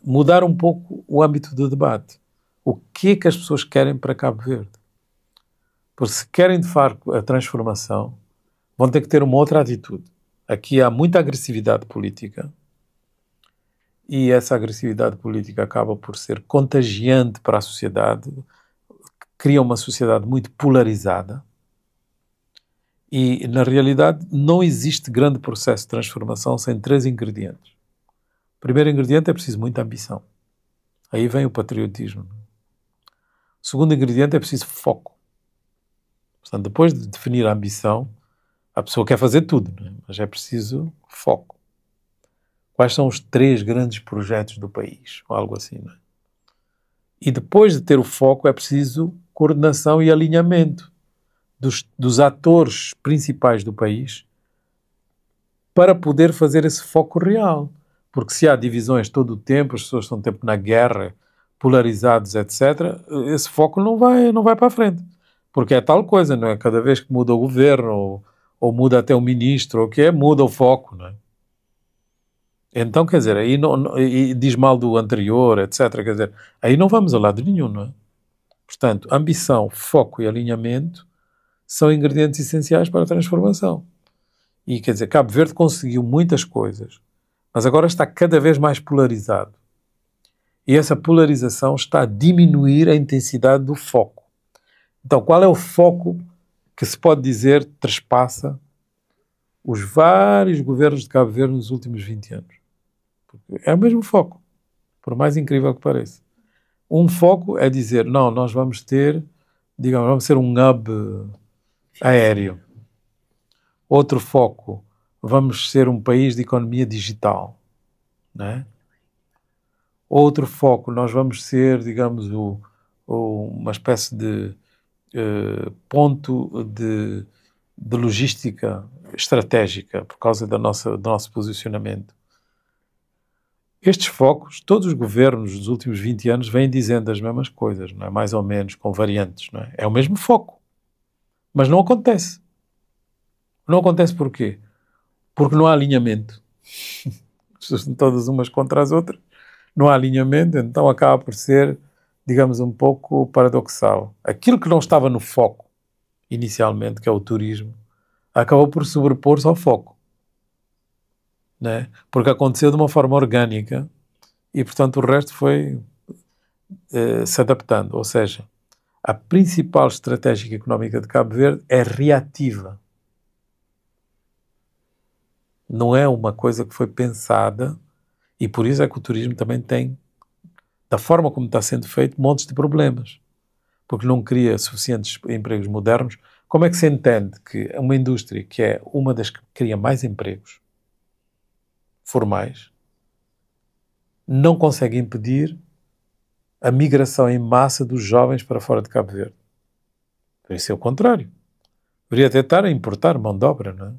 mudar um pouco o âmbito do debate? O que é que as pessoas querem para Cabo Verde? Porque se querem, de facto, a transformação, vão ter que ter uma outra atitude. Aqui há muita agressividade política e essa agressividade política acaba por ser contagiante para a sociedade, cria uma sociedade muito polarizada e, na realidade, não existe grande processo de transformação sem três ingredientes. O primeiro ingrediente é preciso muita ambição. Aí vem o patriotismo. O segundo ingrediente é preciso foco. Portanto, depois de definir a ambição, a pessoa quer fazer tudo, não é? Mas é preciso foco. Quais são os 3 grandes projetos do país? Ou algo assim, não é? E depois de ter o foco, é preciso coordenação e alinhamento dos atores principais do país para poder fazer esse foco real. Porque se há divisões todo o tempo, as pessoas estão tempo na guerra, polarizados, etc., esse foco não vai para a frente. Porque é tal coisa, não é? Cada vez que muda o governo, ou muda até o ministro, ou o que é, muda o foco, não é? Então, quer dizer, aí e diz mal do anterior, etc. Quer dizer, aí não vamos a lado nenhum, não é? Portanto, ambição, foco e alinhamento são ingredientes essenciais para a transformação. E, quer dizer, Cabo Verde conseguiu muitas coisas, mas agora está cada vez mais polarizado. E essa polarização está a diminuir a intensidade do foco. Então, qual é o foco que se pode dizer trespassa os vários governos de Cabo Verde nos últimos 20 anos? Porque é o mesmo foco, por mais incrível que pareça. Um foco é dizer, não, nós vamos ter, digamos, vamos ser um hub aéreo. Outro foco, vamos ser um país de economia digital, né? Outro foco, nós vamos ser, digamos, uma espécie de ponto de logística estratégica por causa do nosso posicionamento. Estes focos, todos os governos dos últimos 20 anos vêm dizendo as mesmas coisas, não é? Mais ou menos, com variantes, não é? É o mesmo foco, mas não acontece. Não acontece porquê? Porque não há alinhamento. Estão todas umas contra as outras. Não há alinhamento, então acaba por ser, digamos, um pouco paradoxal. Aquilo que não estava no foco inicialmente, que é o turismo, acabou por sobrepor-se ao foco, né? Porque aconteceu de uma forma orgânica e, portanto, o resto foi se adaptando. Ou seja, a principal estratégia económica de Cabo Verde é reativa. Não é uma coisa que foi pensada, e por isso é que o turismo também tem, da forma como está sendo feito, montes de problemas. Porque não cria suficientes empregos modernos. Como é que se entende que uma indústria que é uma das que cria mais empregos formais não consegue impedir a migração em massa dos jovens para fora de Cabo Verde? Deveria ser o contrário. Deveria até estar a importar mão de obra, não é?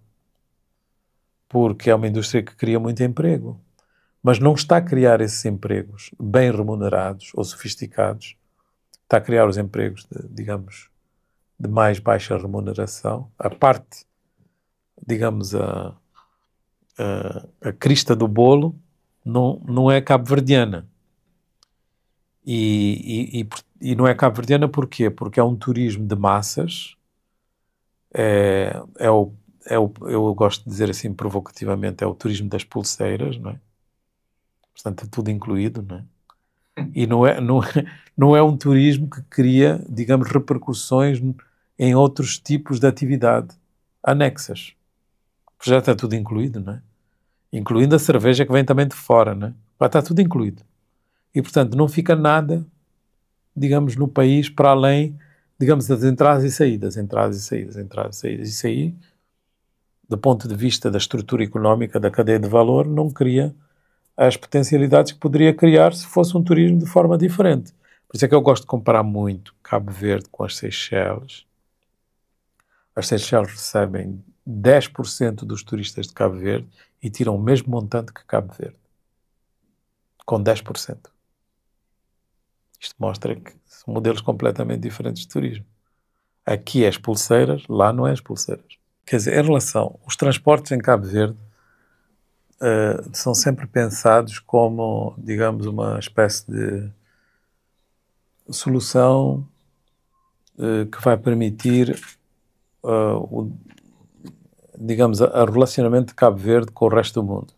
Porque é uma indústria que cria muito emprego. Mas não está a criar esses empregos bem remunerados ou sofisticados. Está a criar os empregos, digamos, de mais baixa remuneração. A parte, digamos, a crista do bolo não é cabo-verdiana. E não é cabo-verdiana porquê? Porque é um turismo de massas. Eu gosto de dizer assim provocativamente, é o turismo das pulseiras, não é? Portanto, é tudo incluído, não é? E não é um turismo que cria, digamos, repercussões em outros tipos de atividade anexas. Porque já está tudo incluído, não é? Incluindo a cerveja que vem também de fora, não é? Já está tudo incluído. E, portanto, não fica nada, digamos, no país para além, digamos, das entradas e saídas, entradas e saídas, entradas e saídas. Isso aí, do ponto de vista da estrutura económica da cadeia de valor, não cria as potencialidades que poderia criar se fosse um turismo de forma diferente. Por isso é que eu gosto de comparar muito Cabo Verde com as Seychelles. As Seychelles recebem 10% dos turistas de Cabo Verde e tiram o mesmo montante que Cabo Verde, com 10%. Isto mostra que são modelos completamente diferentes de turismo. Aqui é as pulseiras, lá não é as pulseiras. Quer dizer, em relação aos transportes em Cabo Verde, são sempre pensados como, digamos, uma espécie de solução que vai permitir digamos, o relacionamento de Cabo Verde com o resto do mundo.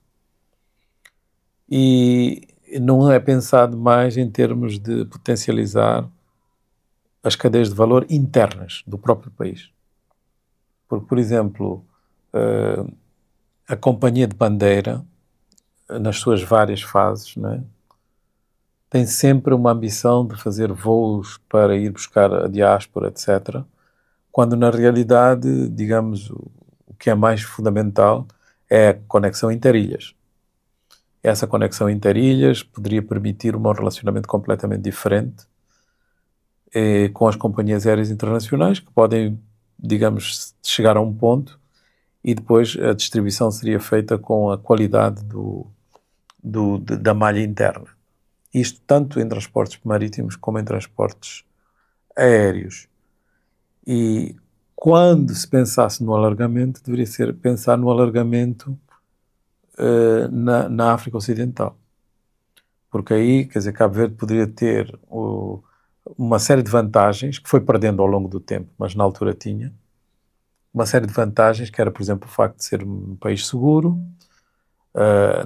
E não é pensado mais em termos de potencializar as cadeias de valor internas do próprio país. Porque, por exemplo, a Companhia de Bandeira, nas suas várias fases, né, tem sempre uma ambição de fazer voos para ir buscar a diáspora, etc., quando na realidade, digamos, o que é mais fundamental é a conexão interilhas. Essa conexão interilhas poderia permitir um relacionamento completamente diferente com as companhias aéreas internacionais, que podem, digamos, chegar a um ponto e depois a distribuição seria feita com a qualidade da malha interna. Isto tanto em transportes marítimos como em transportes aéreos. E quando se pensasse no alargamento, deveria ser pensar no alargamento na África Ocidental. Porque aí, quer dizer, Cabo Verde poderia ter uma série de vantagens, que foi perdendo ao longo do tempo, mas na altura tinha, uma série de vantagens, que era, por exemplo, o facto de ser um país seguro,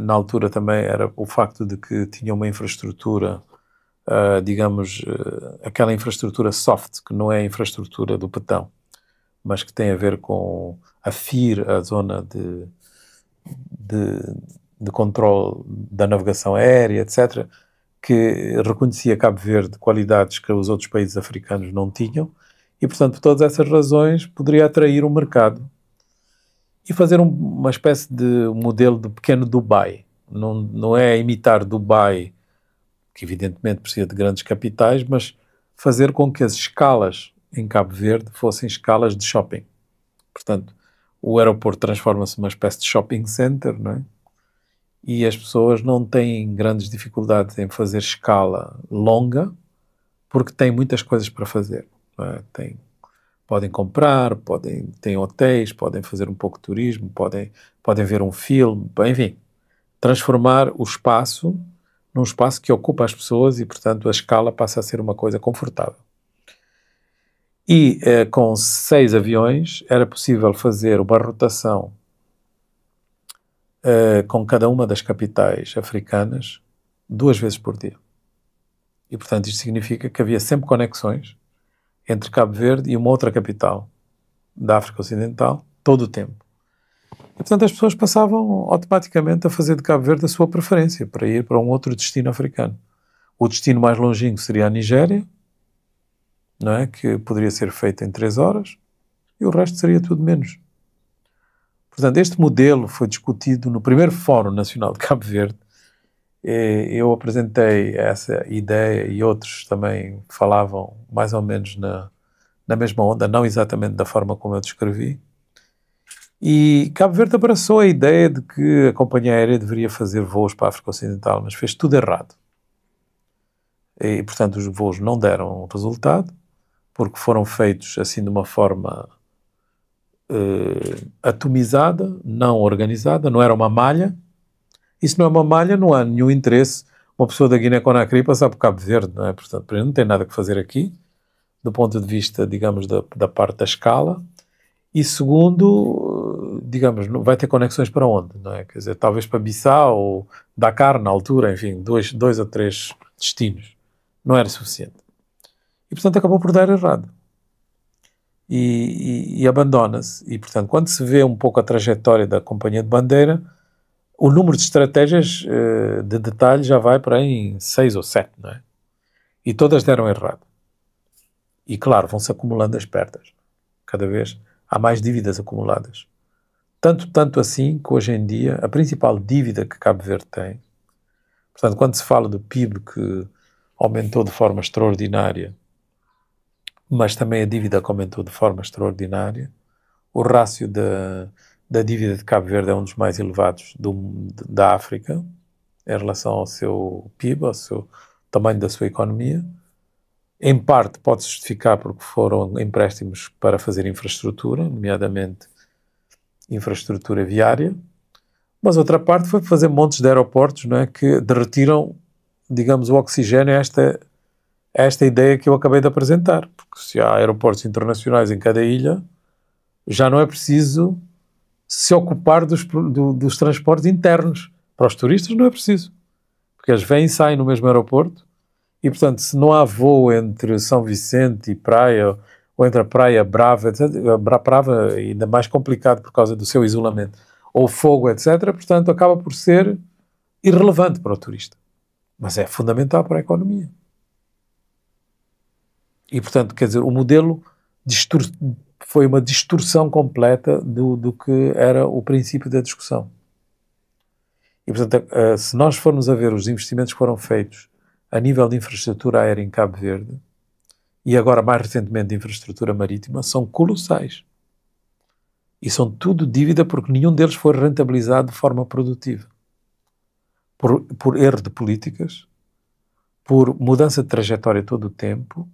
na altura também era o facto de que tinha uma infraestrutura, digamos, aquela infraestrutura soft, que não é a infraestrutura do petão, mas que tem a ver com a FIR, a zona de controle da navegação aérea, etc., que reconhecia Cabo Verde qualidades que os outros países africanos não tinham, e, portanto, por todas essas razões, poderia atrair um mercado e fazer uma espécie de modelo de pequeno Dubai. Não é imitar Dubai, que evidentemente precisa de grandes capitais, mas fazer com que as escalas em Cabo Verde fossem escalas de shopping. Portanto, o aeroporto transforma-se numa espécie de shopping center, não é? E as pessoas não têm grandes dificuldades em fazer escala longa, porque têm muitas coisas para fazer. Não é? Podem comprar, têm hotéis, podem fazer um pouco de turismo, podem ver um filme, enfim, transformar o espaço num espaço que ocupa as pessoas e, portanto, a escala passa a ser uma coisa confortável. E com 6 aviões era possível fazer uma rotação com cada uma das capitais africanas 2 vezes por dia. E, portanto, isto significa que havia sempre conexões entre Cabo Verde e uma outra capital da África Ocidental, todo o tempo. E, portanto, as pessoas passavam automaticamente a fazer de Cabo Verde a sua preferência para ir para um outro destino africano. O destino mais longínquo seria a Nigéria, não é? Que poderia ser feito em 3 horas, e o resto seria tudo menos. Portanto, este modelo foi discutido no primeiro Fórum Nacional de Cabo Verde. Eu apresentei essa ideia e outros também falavam mais ou menos na mesma onda, não exatamente da forma como eu descrevi. E Cabo Verde abraçou a ideia de que a companhia aérea deveria fazer voos para a África Ocidental, mas fez tudo errado. E, portanto, os voos não deram resultado, porque foram feitos assim de uma forma atomizada, não organizada, não era uma malha. E se não é uma malha, não há nenhum interesse uma pessoa da Guiné-Conakry passar por Cabo Verde, não é? Portanto, não tem nada que fazer aqui, do ponto de vista, digamos, da parte da escala. E segundo, digamos, vai ter conexões para onde, não é? Quer dizer, talvez para Bissau ou Dakar na altura, enfim, 2 ou 3 destinos. Não era suficiente. E, portanto, acabou por dar errado. E abandona-se. E, portanto, quando se vê um pouco a trajetória da Companhia de Bandeira, o número de estratégias de detalhe já vai para em 6 ou 7, não é? E todas deram errado. E, claro, vão-se acumulando as perdas. Cada vez há mais dívidas acumuladas. Tanto assim que hoje em dia a principal dívida que Cabo Verde tem, portanto, quando se fala do PIB que aumentou de forma extraordinária, mas também a dívida que aumentou de forma extraordinária, o rácio da dívida de Cabo Verde é um dos mais elevados da África, em relação ao seu PIB, ao seu tamanho da sua economia. Em parte pode-se justificar porque foram empréstimos para fazer infraestrutura, nomeadamente infraestrutura viária, mas outra parte foi fazer montes de aeroportos, não é, que derretiram, digamos, o oxigênio a esta ideia que eu acabei de apresentar. Porque se há aeroportos internacionais em cada ilha, já não é preciso se ocupar dos transportes internos. Para os turistas não é preciso, porque eles vêm e saem no mesmo aeroporto e, portanto, se não há voo entre São Vicente e Praia, ou entre a Praia Brava, etc., Brava ainda mais complicado por causa do seu isolamento, ou Fogo, etc., portanto, acaba por ser irrelevante para o turista. Mas é fundamental para a economia. E, portanto, quer dizer, o modelo foi uma distorção completa do que era o princípio da discussão. E, portanto, se nós formos a ver os investimentos que foram feitos a nível de infraestrutura aérea em Cabo Verde, e agora mais recentemente de infraestrutura marítima, são colossais. E são tudo dívida porque nenhum deles foi rentabilizado de forma produtiva. Por erro de políticas, por mudança de trajetória todo o tempo,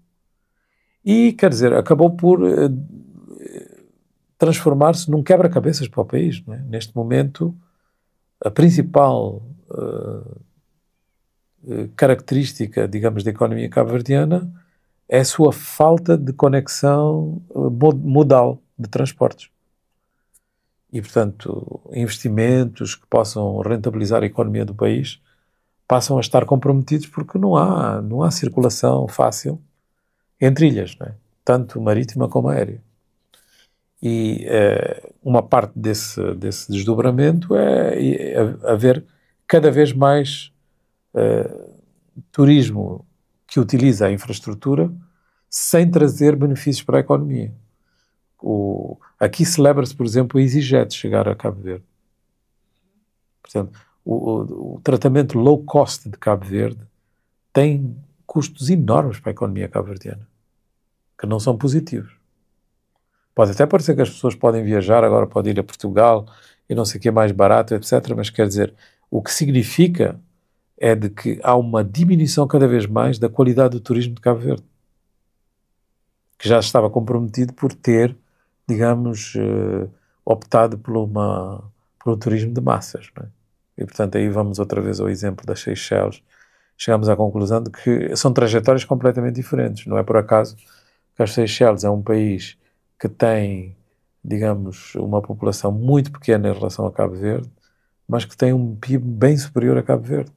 e, quer dizer, acabou por transformar-se num quebra-cabeças para o país. Não é? Neste momento, a principal característica, digamos, da economia cabo-verdiana é a sua falta de conexão modal de transportes. E, portanto, investimentos que possam rentabilizar a economia do país passam a estar comprometidos porque não há circulação fácil entre ilhas, não é? Tanto marítima como aérea. E uma parte desse desdobramento é haver cada vez mais turismo que utiliza a infraestrutura sem trazer benefícios para a economia. Aqui celebra-se, por exemplo, o EasyJet chegar a Cabo Verde. Portanto, o tratamento low cost de Cabo Verde tem custos enormes para a economia cabo-verdiana, que não são positivos. Pode até parecer que as pessoas podem viajar, agora podem ir a Portugal e não sei o que é mais barato, etc. Mas quer dizer, o que significa é de que há uma diminuição cada vez mais da qualidade do turismo de Cabo Verde, que já estava comprometido por ter, digamos, optado por um turismo de massas, não é? E, portanto, aí vamos outra vez ao exemplo das Seychelles. Chegamos à conclusão de que são trajetórias completamente diferentes. Não é por acaso que as Seychelles é um país que tem, digamos, uma população muito pequena em relação a Cabo Verde, mas que tem um PIB bem superior a Cabo Verde,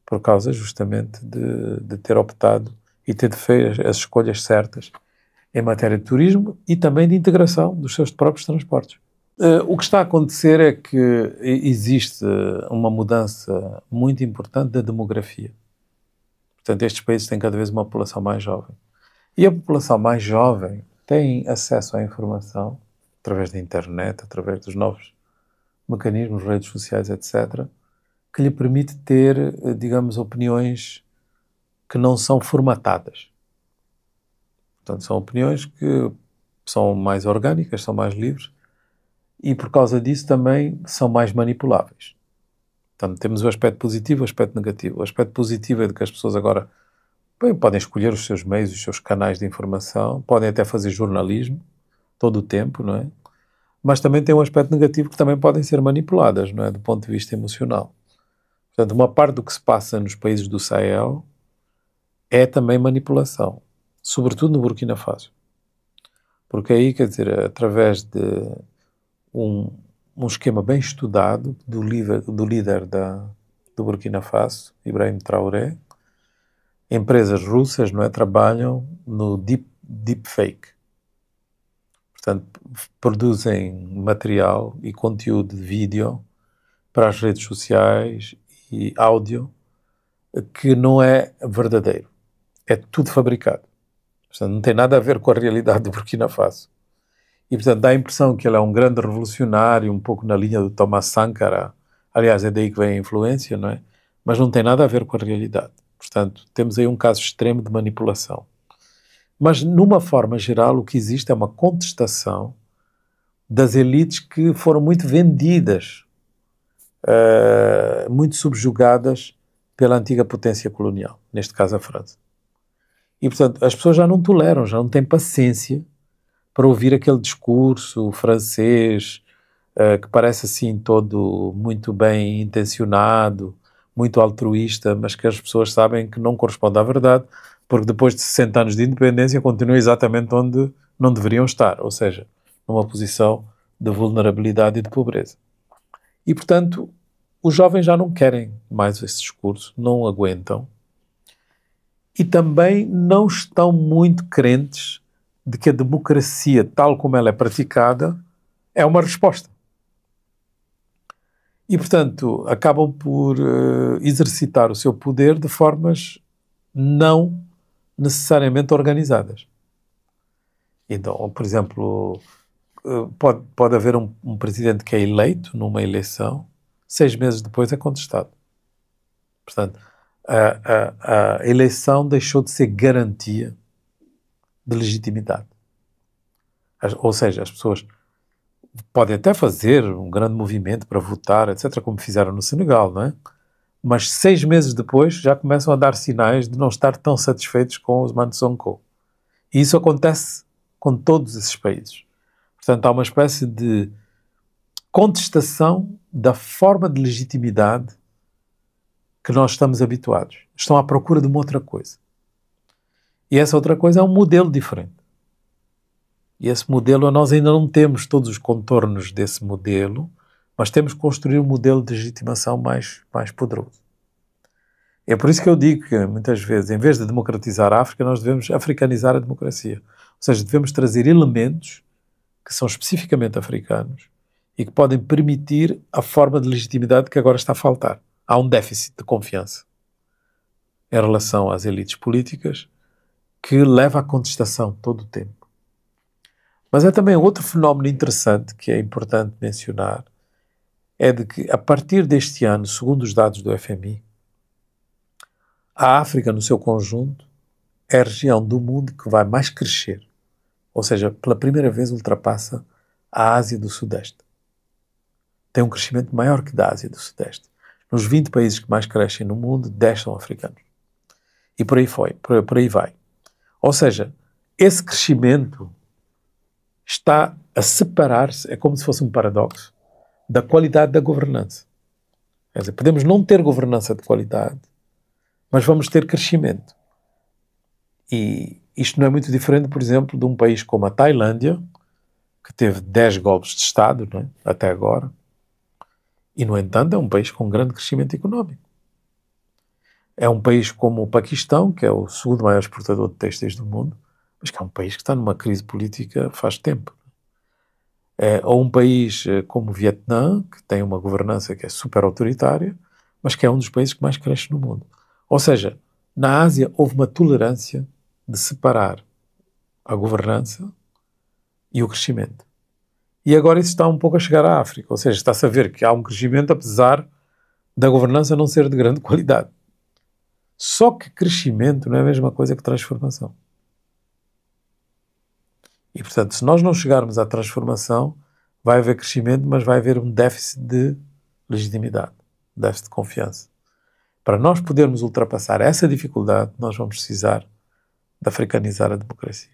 por causa justamente de ter optado e ter feito as escolhas certas em matéria de turismo e também de integração dos seus próprios transportes. O que está a acontecer é que existe uma mudança muito importante da demografia. Portanto, estes países têm cada vez uma população mais jovem. E a população mais jovem tem acesso à informação através da internet, através dos novos mecanismos, redes sociais, etc., que lhe permite ter, digamos, opiniões que não são formatadas. Portanto, são opiniões que são mais orgânicas, são mais livres e, por causa disso, também são mais manipuláveis. Portanto, temos o aspecto positivo e o aspecto negativo. O aspecto positivo é de que as pessoas agora podem escolher os seus meios, os seus canais de informação, podem até fazer jornalismo todo o tempo, não é? Mas também tem um aspecto negativo que também podem ser manipuladas, não é? Do ponto de vista emocional. Portanto, uma parte do que se passa nos países do Sahel é também manipulação, sobretudo no Burkina Faso. Porque aí, quer dizer, através de um esquema bem estudado do líder do Burkina Faso, Ibrahim Traoré, empresas russas, não é, trabalham no deepfake. Portanto, produzem material e conteúdo de vídeo para as redes sociais e áudio que não é verdadeiro. É tudo fabricado. Portanto, não tem nada a ver com a realidade do Burkina Faso. E, portanto, dá a impressão que ele é um grande revolucionário, um pouco na linha do Thomas Sankara. Aliás, é daí que vem a influência, não é? Mas não tem nada a ver com a realidade. Portanto, temos aí um caso extremo de manipulação. Mas, numa forma geral, o que existe é uma contestação das elites que foram muito vendidas, muito subjugadas pela antiga potência colonial, neste caso a França. E, portanto, as pessoas já não toleram, já não têm paciência para ouvir aquele discurso francês que parece assim todo muito bem intencionado, muito altruísta, mas que as pessoas sabem que não corresponde à verdade, porque depois de 60 anos de independência continuam exatamente onde não deveriam estar, ou seja, numa posição de vulnerabilidade e de pobreza. E, portanto, os jovens já não querem mais esse discurso, não aguentam, e também não estão muito crentes de que a democracia, tal como ela é praticada, é uma resposta. E, portanto, acabam por exercitar o seu poder de formas não necessariamente organizadas. Então, por exemplo, pode haver um presidente que é eleito numa eleição, 6 meses depois é contestado. Portanto, a eleição deixou de ser garantia de legitimidade. Ou seja, as pessoas podem até fazer um grande movimento para votar, etc., como fizeram no Senegal, não é? Mas 6 meses depois já começam a dar sinais de não estar tão satisfeitos com Ousmane Sonko. E isso acontece com todos esses países. Portanto, há uma espécie de contestação da forma de legitimidade que nós estamos habituados. Estão à procura de uma outra coisa. E essa outra coisa é um modelo diferente. E esse modelo, nós ainda não temos todos os contornos desse modelo, mas temos que construir um modelo de legitimação mais poderoso. É por isso que eu digo que, muitas vezes, em vez de democratizar a África, nós devemos africanizar a democracia. Ou seja, devemos trazer elementos que são especificamente africanos e que podem permitir a forma de legitimidade que agora está a faltar. Há um déficit de confiança em relação às elites políticas que leva à contestação todo o tempo. Mas há também outro fenómeno interessante que é importante mencionar, é de que a partir deste ano, segundo os dados do FMI, a África no seu conjunto é a região do mundo que vai mais crescer. Ou seja, pela primeira vez ultrapassa a Ásia do Sudeste. Tem um crescimento maior que da Ásia do Sudeste. Nos 20 países que mais crescem no mundo, 10 são africanos. E por aí vai. Ou seja, esse crescimento está a separar-se, é como se fosse um paradoxo, da qualidade da governança. Quer dizer, podemos não ter governança de qualidade, mas vamos ter crescimento. E isto não é muito diferente, por exemplo, de um país como a Tailândia, que teve 10 golpes de Estado, não é? Até agora, e, no entanto, é um país com grande crescimento económico. É um país como o Paquistão, que é o segundo maior exportador de têxteis do mundo, mas que é um país que está numa crise política faz tempo. Ou um país como o Vietnã, que tem uma governança que é super autoritária, mas que é um dos países que mais cresce no mundo. Ou seja, na Ásia houve uma tolerância de separar a governança e o crescimento. E agora isso está um pouco a chegar à África, ou seja, está-se a ver que há um crescimento apesar da governança não ser de grande qualidade. Só que crescimento não é a mesma coisa que transformação. E, portanto, se nós não chegarmos à transformação, vai haver crescimento, mas vai haver um déficit de legitimidade, déficit de confiança. Para nós podermos ultrapassar essa dificuldade, nós vamos precisar de africanizar a democracia.